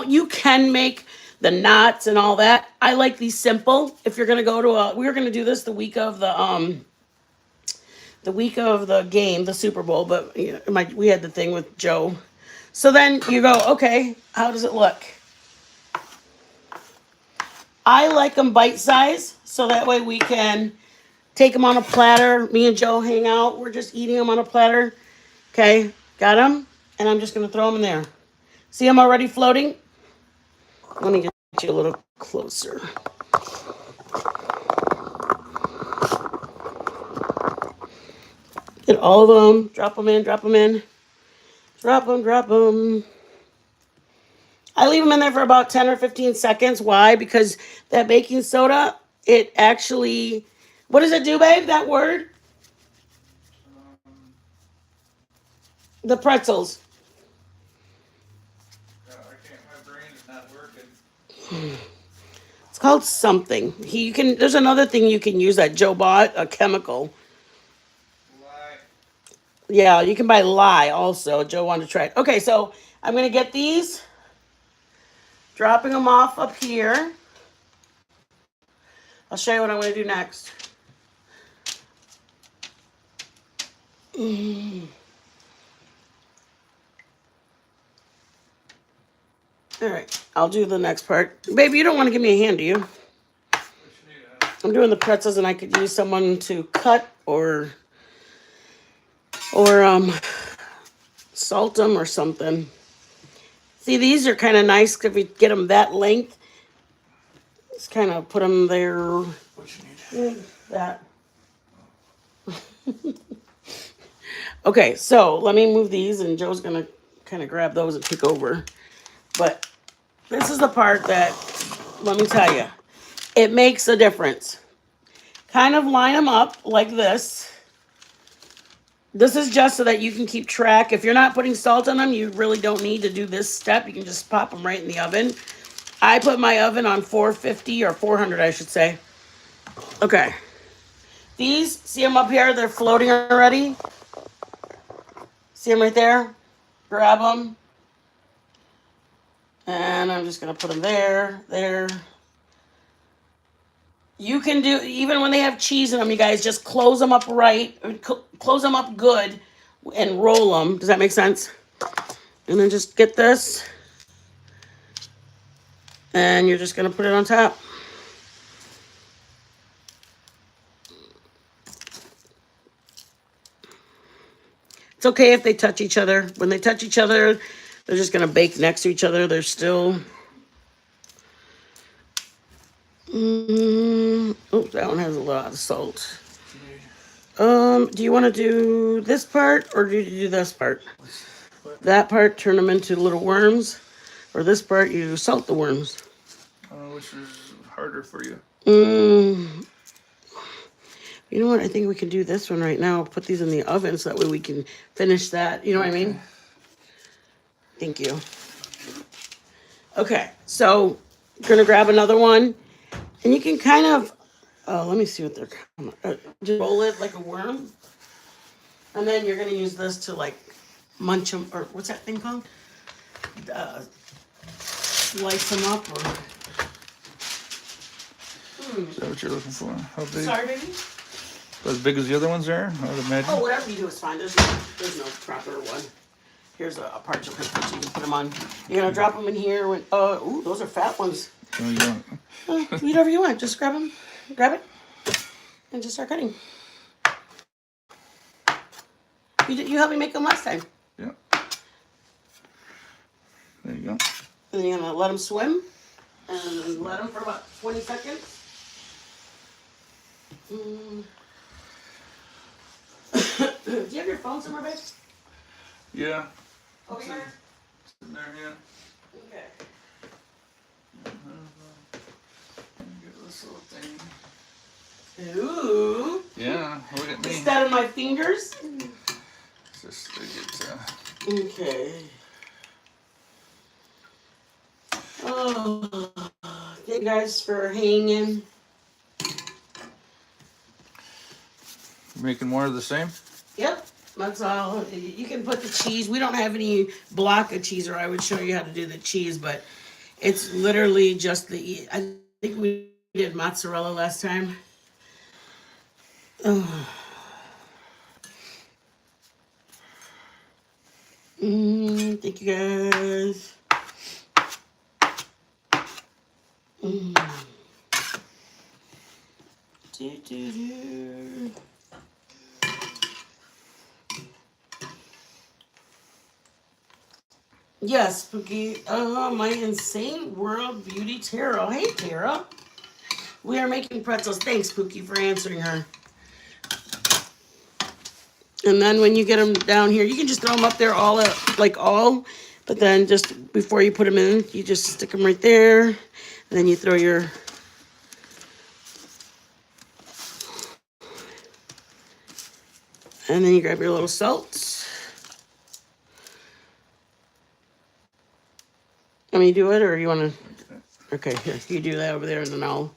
You can make the knots and all that. I like these simple. If you're going to go to we were going to do this the week of the game, the Super Bowl, but you know, we had the thing with Joe. So then you go, okay, how does it look? I like them bite size, so that way we can take them on a platter. Me and Joe hang out. We're just eating them on a platter. Okay, got them? And I'm just going to throw them in there. See them already floating? Let me get you a little closer. Get all of them. Drop them in, drop them in. Drop them, drop them. I leave them in there for about 10 or 15 seconds. Why? Because that baking soda, it actually... What does it do, babe, that word? The pretzels. I can't. My brain is not working. It's called something. There's another thing you can use that Joe bought, a chemical. Why? Yeah, you can buy lye also. Joe wanted to try it. Okay, so I'm going to get these. Dropping them off up here. I'll show you what I'm going to do next. All right, I'll do the next part. Baby, you don't want to give me a hand, do you? I'm doing the pretzels, and I could use someone to cut or salt them or something. See, these are kind of nice if you get them that length. Just kind of put them there. What you need? That. Okay, so let me move these, and Joe's going to kind of grab those and take over. But this is the part that, let me tell you, it makes a difference. Kind of line them up like this. This is just so that you can keep track. If you're not putting salt on them, you really don't need to do this step. You can just pop them right in the oven. I put my oven on 450 or 400, I should say. Okay. These, see them up here? They're floating already. See them right there? Grab them. And I'm just going to put them there, there. You can do, even when they have cheese in them, you guys, just close them up right. Close them up good and roll them. Does that make sense? And then just get this. And you're just going to put it on top. It's okay if they touch each other. When they touch each other, they're just going to bake next to each other. They're still... Oh, that one has a lot of salt. Do you want to do this part or do you do this part? What? That part, turn them into little worms. Or this part, you salt the worms. Which is harder for you? You know what? I think we can do this one right now. Put these in the oven so that way we can finish that. You know what I mean? Thank you. Okay, so I'm going to grab another one. And you can kind of, let me see what they're, just roll it like a worm. And then you're going to use this to like munch them, or what's that thing called? Slice them up or... Is that what you're looking for? How big? Sorry, baby? As big as the other ones are, I would imagine. Oh, whatever you do is fine. There's no proper one. Here's a parchment paper so you can put them on. You're going to drop them in here. Ooh, those are fat ones. Oh, yeah. Whatever you want. Just grab them. Grab it. And just start cutting. You helped me make them last time. Yeah. There you go. And then you're gonna let them swim, and let them for about 20 seconds. Mm. Do you have your phone somewhere, babe? Yeah. Over here? In there, yeah. Okay. Get this little thing. Ooh. Yeah, look at me. Instead of my fingers? Just to get, Okay. Oh, thank you guys for hanging. making more of the same? Yep, that's all. You can put the cheese. We don't have any block of cheese, or I would show you how to do the cheese, but it's literally just the. I think we did mozzarella last time. Oh. Thank you guys. Do. Yes, Spooky. My insane world beauty Tara. Hey, Tara. We are making pretzels. Thanks, Spooky, for answering her. And then when you get them down here, you can just throw them up there all, but then just before you put them in, you just stick them right there. And then you throw your, and then you grab your little salt. Let me do it, or you want to? Okay, here, you do that over there, and then I'll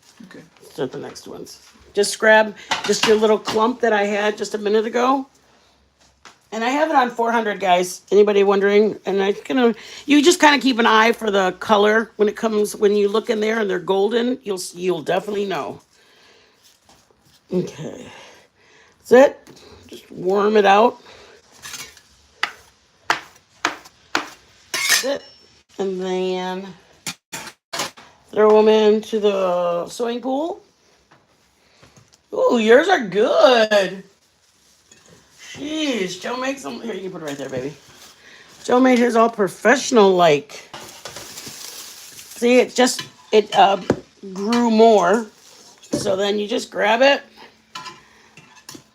start the next ones. Just grab just your little clump that I had just a minute ago. And I have it on 400, guys. Anybody wondering? And you just kind of keep an eye for the color when it comes, when you look in there and they're golden, you'll definitely know. Okay. That's it. Just warm it out. That's it. And then throw them into the swimming pool. Ooh, yours are good. Jeez, Joe makes them. Here, you can put it right there, baby. Joe made his all professional-like. See, it grew more. So then you just grab it.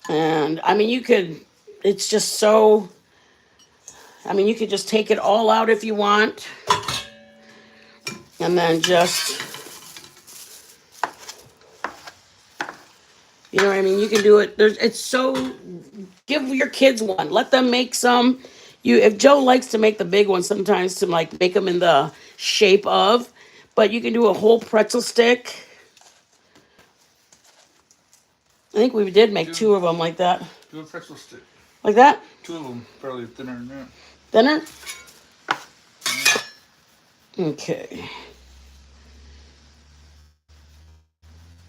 And, I mean, it's just so, I mean, you could just take it all out if you want. And then just, you know what I mean? You can do it. It's so, give your kids one. Let them make some. If Joe likes to make the big ones sometimes to like make them in the shape of, but you can do a whole pretzel stick. I think we did make 2 of them like that. Do a pretzel stick. Like that? 2 of them, probably thinner than that. Thinner? Okay.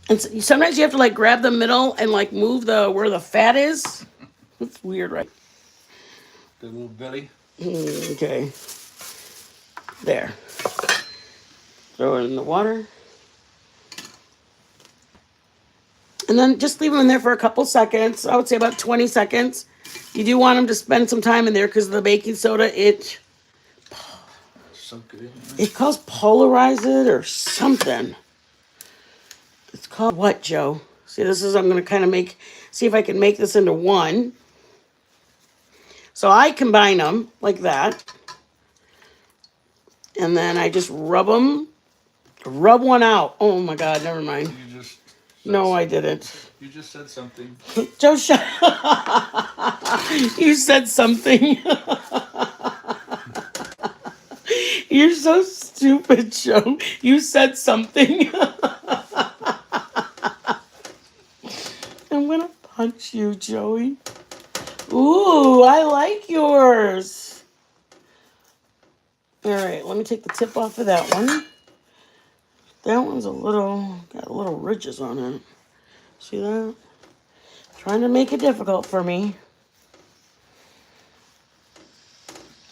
And sometimes you have to like grab the middle and like move where the fat is. It's weird, right? The little belly. Okay. There. Throw it in the water. And then just leave them in there for a couple seconds. I would say about 20 seconds. You do want them to spend some time in there because of the baking soda. So good. It calls polarize it or something. It's called what, Joe? See, I'm going to kind of see if I can make this into one. So I combine them like that. And then I just rub one out. Oh my God, never mind. You just No, I didn't. You just said something. Joe, shut You said something. You're so stupid, Joe. You said something. I'm gonna punch you, Joey. Ooh, I like yours. All right, let me take the tip off of that one. That one's got a little ridges on it. See that? Trying to make it difficult for me.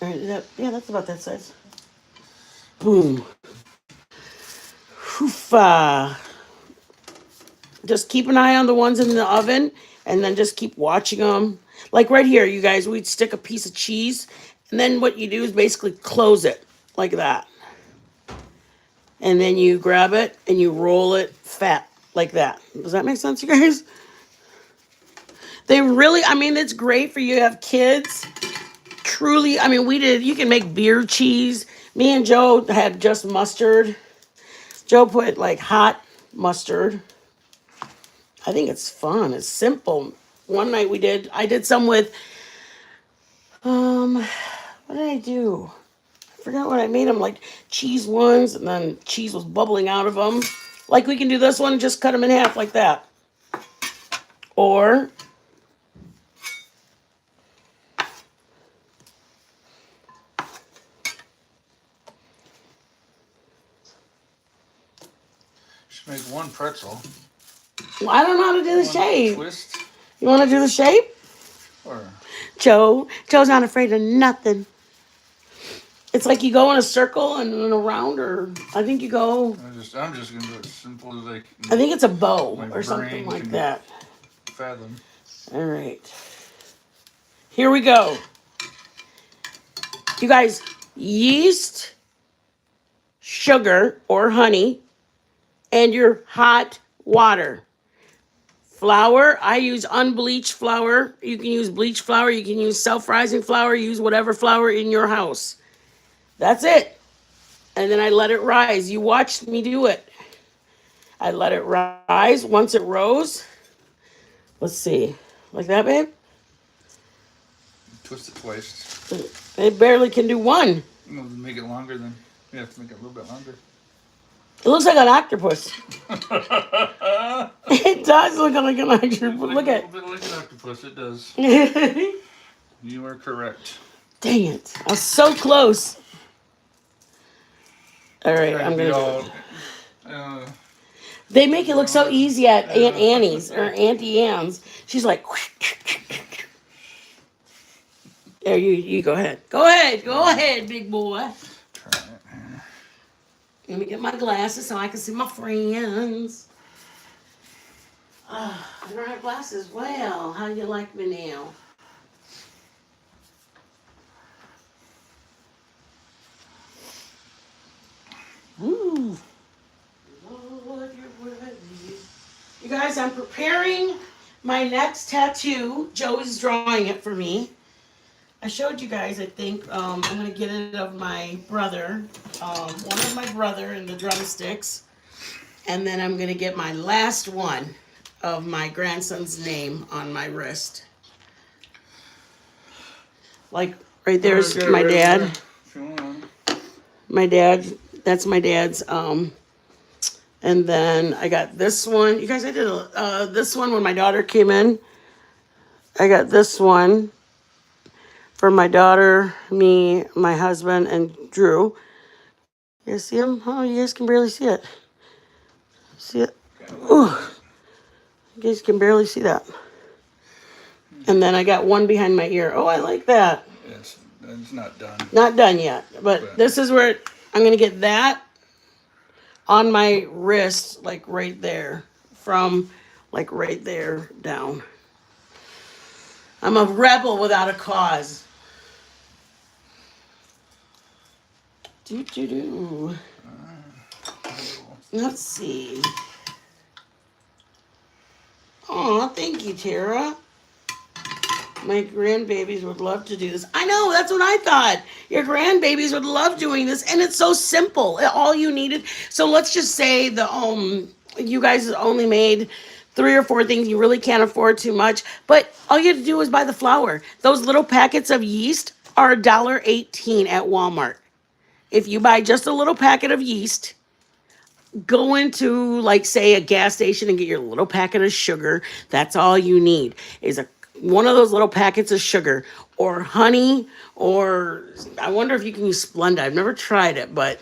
All right, that's about that size. Boom. Hoofa. Just keep an eye on the ones in the oven, and then just keep watching them. Like right here, you guys, we'd stick a piece of cheese, and then what you do is basically close it like that. and then you grab it and you roll it fat like that. Does that make sense, you guys? They really, I mean, it's great for you to have kids. Truly, I mean, you can make beer cheese. Me and Joe had just mustard. Joe put like hot mustard. I think it's fun. It's simple. One night I did some with, what did I do? I forgot what I made them, like cheese ones, and then cheese was bubbling out of them. Like we can do this one, just cut them in half like that. Or Just make one pretzel. well, I don't know how to do the One shape. twist. You want to do the shape? Or Joe's not afraid of nothing. It's like you go in a circle and then around, or I think you go. I'm just gonna do it as simple as I can. I think it's a bow My or something brain like can that. fathom. All right. Here we go. You guys, yeast, sugar or honey, and your hot water. Flour, I use unbleached flour. You can use bleached flour. You can use self-rising flour. Use whatever flour in your house. That's it. And then I let it rise. You watched me do it. I let it rise. Once it rose, let's see. Like that, babe? Twist it twice. It barely can do one. No, make it longer then. You have to make it a little bit longer. It looks like an octopus. It does look like an octopus. Look at A little bit like an octopus, it does. it. You are correct. Dang it. I was so close. All right, I'm going to do it. They make it look so easy at Aunt Annie's or Auntie Anne's. She's like, there, you go ahead. Go ahead, big boy. Try it. Let me get my glasses so I can see my friends. I don't have glasses. Well, how do you like me now? Woo. Lord, you're worthy. You guys, I'm preparing my next tattoo. Joe is drawing it for me. I showed you guys, I think, I'm going to get it of my brother. One of my brother and the drumsticks. And then I'm going to get my last one of my grandson's name on my wrist. Like, right there's my dad. My dad, that's my dad's. And then I got this one. You guys, I did this one when my daughter came in. I got this one for my daughter, me, my husband, and Drew. You guys see him? Oh, you guys can barely see it. See it? Ooh. You guys can barely see that. And then I got one behind my ear. Oh, I like that. Yes, it's not done. Not done yet. But this is where I'm going to get that on my wrist, like right there. From like right there down. I'm a rebel without a cause. Do. Let's see. Oh, thank you, Tara. My grandbabies would love to do this. I know, that's what I thought. Your grandbabies would love doing this, and it's so simple. All you needed. So let's just say you guys only made 3 or 4 things. You really can't afford too much, but all you have to do is buy the flour. Those little packets of yeast are $1.18 at Walmart. If you buy just a little packet of yeast, go into, like, say, a gas station and get your little packet of sugar. That's all you need is one of those little packets of sugar or honey, or I wonder if you can use Splenda. I've never tried it, but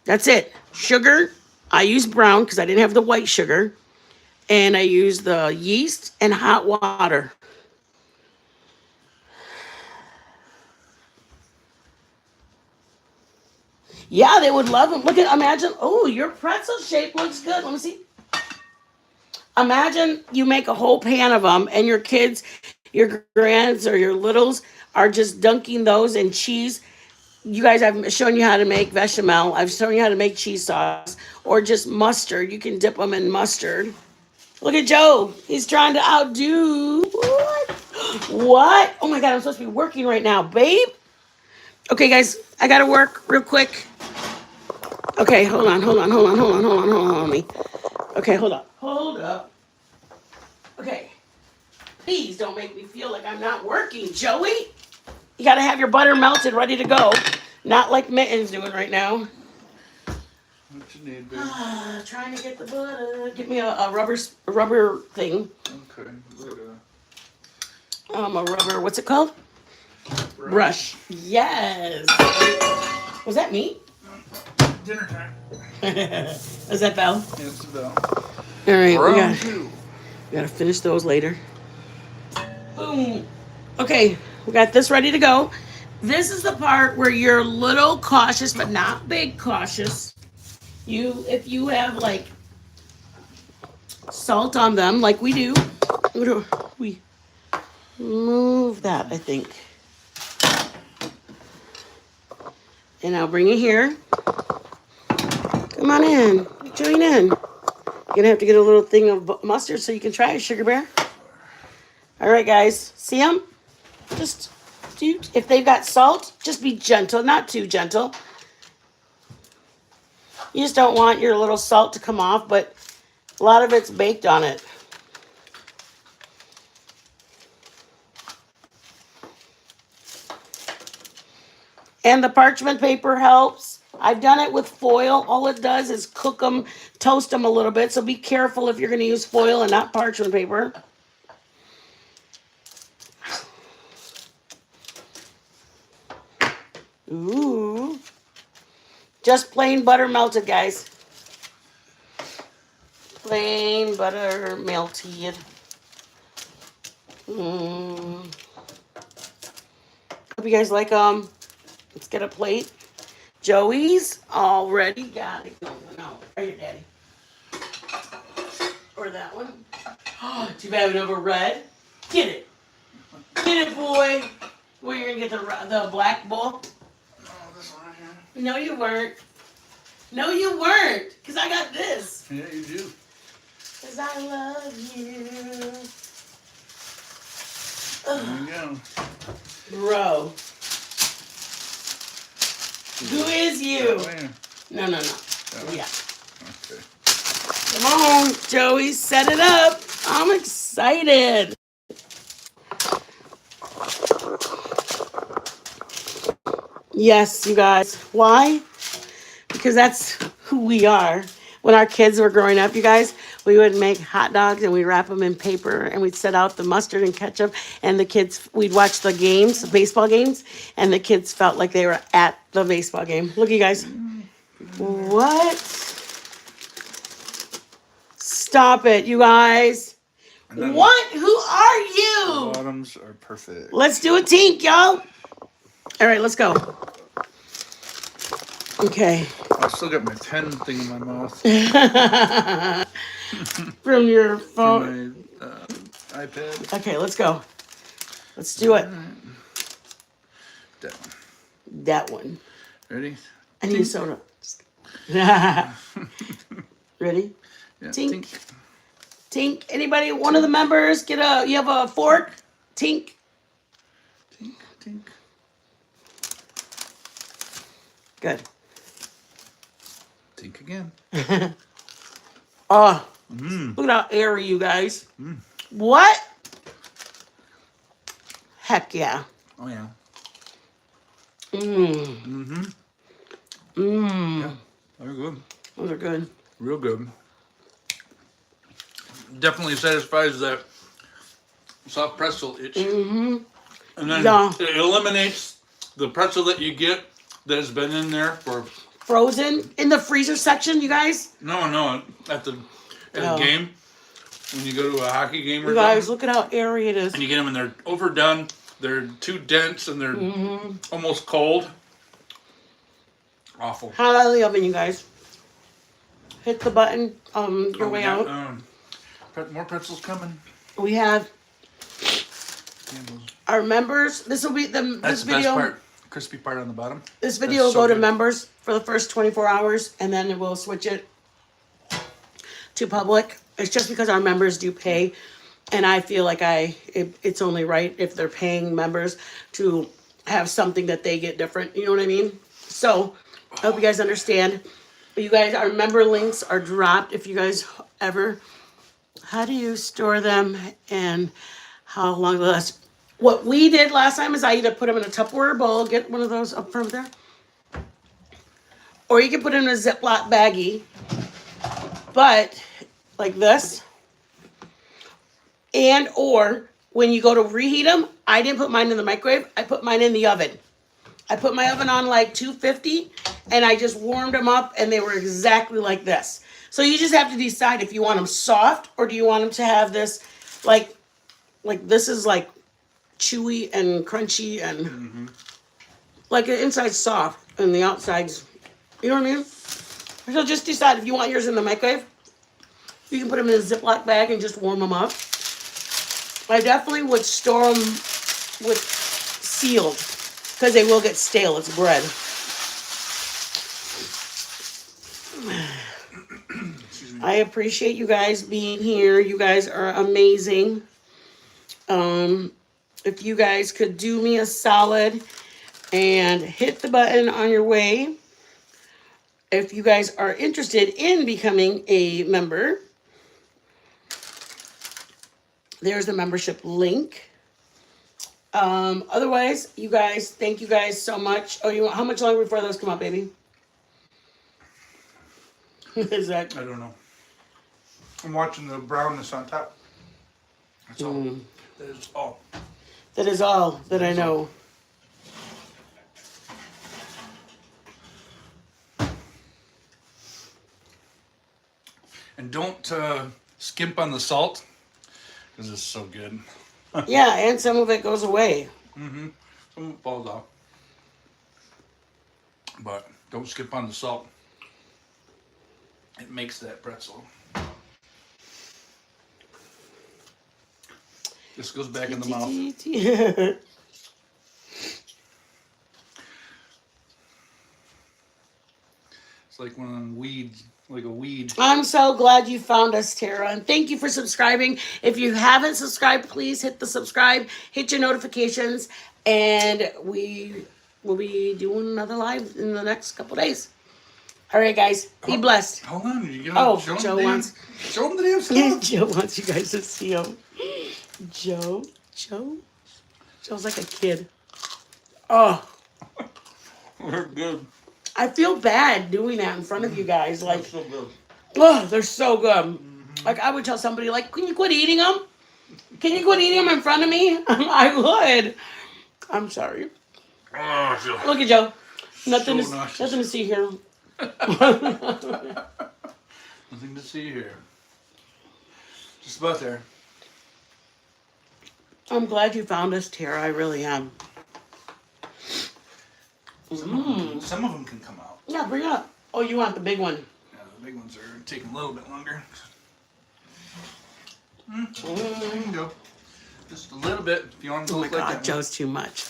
that's it. Sugar. I use brown because I didn't have the white sugar. And I use the yeast and hot water. Yeah, they would love them. Imagine, oh, your pretzel shape looks good. Let me see. Imagine you make a whole pan of them and your kids, your grands or your littles are just dunking those in cheese. you guys, I've shown you how to make bechamel. I've shown you how to make cheese sauce or just mustard. You can dip them in mustard. Look at Joe. He's trying to outdo. What? What? Oh my God, I'm supposed to be working right now, babe. Okay, guys, I gotta work real quick. Okay, hold on. Me. Okay, hold up. Hold up. Okay. Please don't make me feel like I'm not working, Joey. You gotta have your butter melted, ready to go. Not like Mitten's doing right now. What you need, babe? Trying to get the butter. Get me a rubber thing. Okay. Like A rubber. What's it called? Brush. Yes. Was that me? Dinner time. Was that Belle? It's about All right. round two. We gotta finish those later. Boom. Okay, we got this ready to go. This is the part where you're a little cautious, but not big cautious. If you have like salt on them, like we do, we move that, I think. And I'll bring it here. Come on in, join in. You're gonna have to get a little thing of mustard so you can try it, Sugar Bear. All right, guys, see them? Just if they've got salt, just be gentle, not too gentle. You just don't want your little salt to come off, but a lot of it's baked on it. And the parchment paper helps. I've done it with foil. All it does is cook them, toast them a little bit. So be careful if you're going to use foil and not parchment paper. Ooh. Just plain butter melted, guys. Plain butter melted. Hope you guys like them. Let's get a plate. Joey's already got it. No, right here, Daddy. Or that one. Oh, too bad we never red. Get it. Get it, boy. Where you're gonna get the black bowl? Oh, this one right here. No, you weren't. No, you weren't. Because I got this. Yeah, you do. Because I love you. There you go. Bro. Who is you? Oh, yeah. No. Yeah. Okay. Come on, Joey, set it up. I'm excited. Yes, you guys. Why? Because that's who we are. When our kids were growing up, you guys, we would make hot dogs and we'd wrap them in paper and we'd set out the mustard and ketchup. And the kids, we'd watch the games, the baseball games, and the kids felt like they were at the baseball game. Look, you guys. What? Stop it, you guys. What? Who are you? The bottoms are perfect. Let's do a tink, y'all. All right, let's go. Okay. I still got my pen thing in my mouth. From your phone. From my iPad. Okay, let's go. Let's do it. That one. That one. Ready? I need soda. Ready? Yeah. Tink. Tink. Anybody? One of the members you have a fork? Tink. Tink. Tink. Good. Tink again. Oh, look at how airy, you guys. What? Heck yeah. Oh yeah. Mmm. Yeah. They're good. Those are good. Real good. Definitely satisfies that soft pretzel itch. And then it eliminates the pretzel that you get that has been in there for frozen in the freezer section, you guys. No, at the game when you go to a hockey game or you guys, look at how airy it is. and you get them and they're overdone. They're too dense and they're almost cold. Awful. Hot out of the oven, you guys. Hit the button your way out. More pretzels coming. We have Candles. our members. This will be That's this the video. best part. crispy part on the bottom. This video will That's so go to good. members for the first 24 hours, and then we'll switch it to public. It's just because our members do pay, and I feel like it's only right if they're paying members to have something that they get different. You know what I mean? So I hope you guys understand. You guys, our member links are dropped. If you guys ever, how do you store them and how long will last? What we did last time is I either put them in a Tupperware bowl, get one of those up from there, or you can put them in a Ziploc baggie, but like this. And or when you go to reheat them, I didn't put mine in the microwave. I put mine in the oven. I put my oven on like 250 and I just warmed them up and they were exactly like this. So you just have to decide if you want them soft or do you want them to have this like this is like chewy and crunchy and like the inside's soft and the outside's, you know what I mean? So just decide if you want yours in the microwave. You can put them in a Ziploc bag and just warm them up. I definitely would store them with sealed because they will get stale. It's bread. I appreciate you guys being here. You guys are amazing. If you guys could do me a solid and hit the button on your way. If you guys are interested in becoming a member, there's the membership link. Otherwise, you guys, thank you guys so much. Oh, how much longer before those come out, baby? Is that? I don't know. I'm watching the brownness on top. That's all. That is all. That is all that I know. And don't skimp on the salt because it's so good. Yeah, and some of it goes away. Some of it falls off. But don't skip on the salt. It makes that pretzel. This goes back in the mouth. It's like one of them weeds, like a weed. I'm so glad you found us, Tara, and thank you for subscribing. If you haven't subscribed, please hit the subscribe, hit your notifications, and we will be doing another live in the next couple days. All right, guys, be blessed. Hold on, you Oh, show Joe them wants. show them the damn stuff. Joe wants you guys to see him. Joe's like a kid. Oh, They're good. I feel bad doing that in front of you guys. Like, So good. oh, they're so good. Like, I would tell somebody, like, can you quit eating them? Can you quit eating them in front of me? I would. I'm sorry. Oh, I feel Look at Joe. Nothing so to see here. nothing to see here. Just about there. I'm glad you found us, Tara. I really am. Some of them can come out. Yeah, bring it up. Oh, you want the big one? Yeah, the big ones are taking a little bit longer. There you go. Just a little bit. If you want to Oh go my like God, that Joe's too much.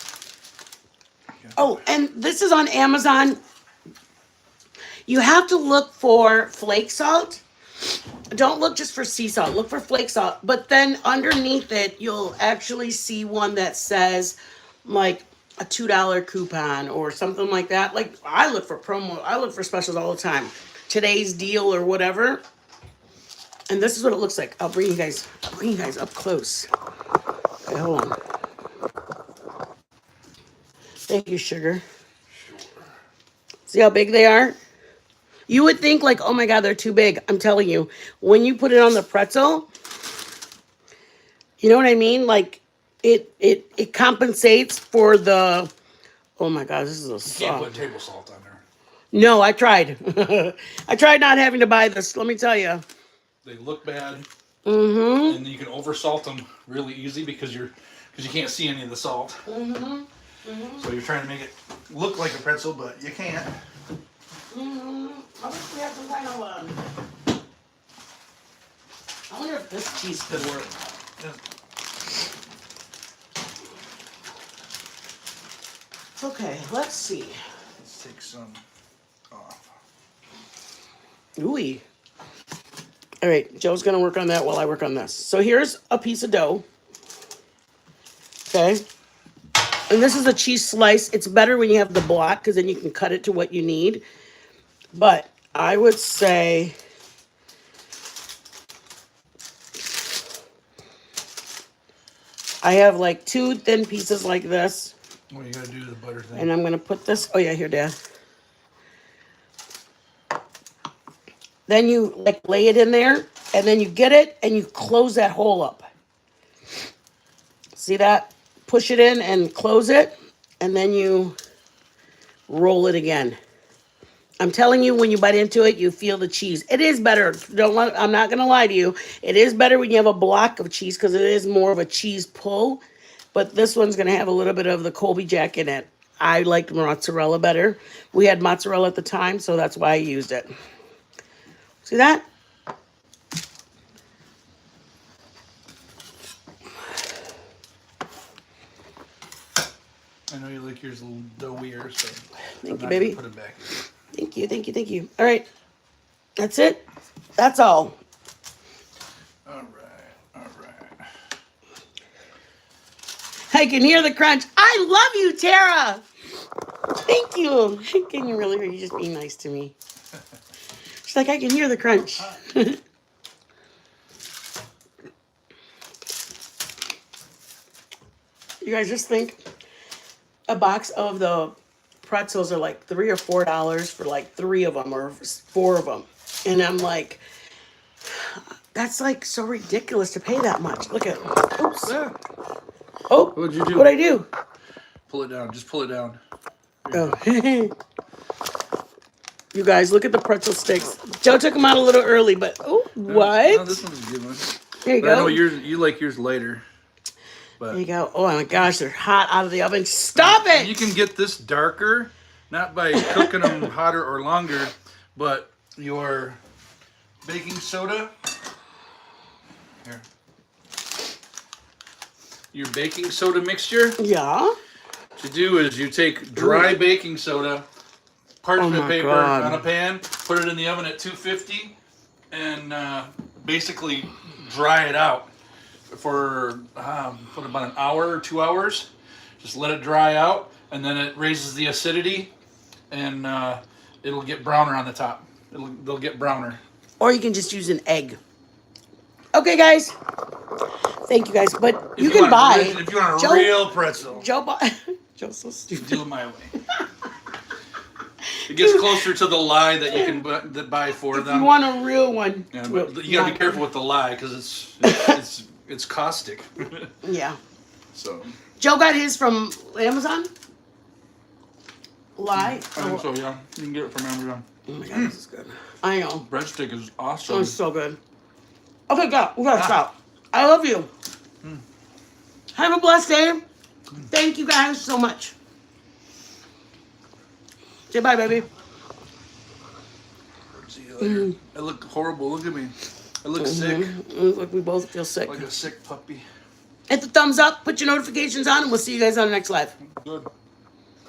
Oh, and this is on Amazon. You have to look for flake salt. Don't look just for sea salt. Look for flake salt. But then underneath it, you'll actually see one that says like a $2 coupon or something like that. Like I look for promo. I look for specials all the time. Today's deal or whatever. And this is what it looks like. I'll bring you guys up close. Okay, hold on. Thank you, sugar. See how big they are? You would think like, oh my God, they're too big. I'm telling you, when you put it on the pretzel, you know what I mean? Like it compensates for the, oh my God, this is a You can't put soft. table salt on there. No, I tried. I tried not having to buy this. Let me tell you. They look bad. Mm-hmm. And you can oversalt them really easy because you can't see any of the salt. Mm-hmm. So you're trying to make it look like a pretzel, but you can't. Mm-hmm. I wish we had some kind of I wonder if this cheese could work. Okay, let's see. Let's take some off. Ooh. All right, Joe's gonna work on that while I work on this. So here's a piece of dough. Okay. And this is a cheese slice. It's better when you have the block because then you can cut it to what you need. But I would say I have like 2 thin pieces like this. Well, you gotta do the butter thing. And I'm gonna put this. Oh yeah, here, Dad. Then you like lay it in there, and then you get it and you close that hole up. See that? Push it in and close it, and then you roll it again. I'm telling you, when you bite into it, you feel the cheese. It is better. I'm not gonna lie to you. It is better when you have a block of cheese because it is more of a cheese pull. But this one's gonna have a little bit of the Colby Jack in it. I liked mozzarella better. We had mozzarella at the time, so that's why I used it. See that? I know you like yours a little doughier, so Thank you, baby. Put it back. Thank you, thank you, thank you. All right. That's it. That's all. All right. I can hear the crunch. I love you, Tara. Thank you. Can you really? Are you just being nice to me? She's like, I can hear the crunch. You guys just think a box of the pretzels are like $3 or $4 for like 3 of them or 4 of them. And I'm like, that's like so ridiculous to pay that much. Look at, oops. Yeah. Oh, What'd you do? What'd I do? Pull it down. Just pull it down. Oh. You guys, look at the pretzel sticks. Joe took them out a little early, but oh, what? No, this one's a good one. There you But I go. know you like yours lighter. But There you go. Oh my gosh, they're hot out of the oven. Stop it! you can get this darker, not by cooking them hotter or longer, but your baking soda. Here. Your baking soda mixture. Yeah. What you do is you take dry baking soda, parchment my paper God. on a pan, put it in the oven at 250, and basically dry it out for put about an hour or 2 hours. Just let it dry out, and then it raises the acidity, and it'll get browner on the top. They'll get browner. Or you can just use an egg. Okay, guys. Thank you, guys. But you can buy. If you want a Joe- real pretzel, Joe bought. Joe's so stupid. do it my way. It gets closer to the lye that you can buy for them. You want a real one? Yeah, but you gotta be careful with the lye because it's caustic. Yeah. So Joe got his from Amazon. Lie. I think so, yeah. You can get it from Amazon. Oh my god, this is good. I know. Breadstick is Oh, awesome. it's so good. Okay, go. We gotta stop. I love you. Have a blessed day. Thank you guys so much. Say bye, baby. See you later. I look horrible. Look at me. I look sick. Look, we both feel sick. Like a sick puppy. Hit the thumbs up, put your notifications on, and we'll see you guys on the next live. Good.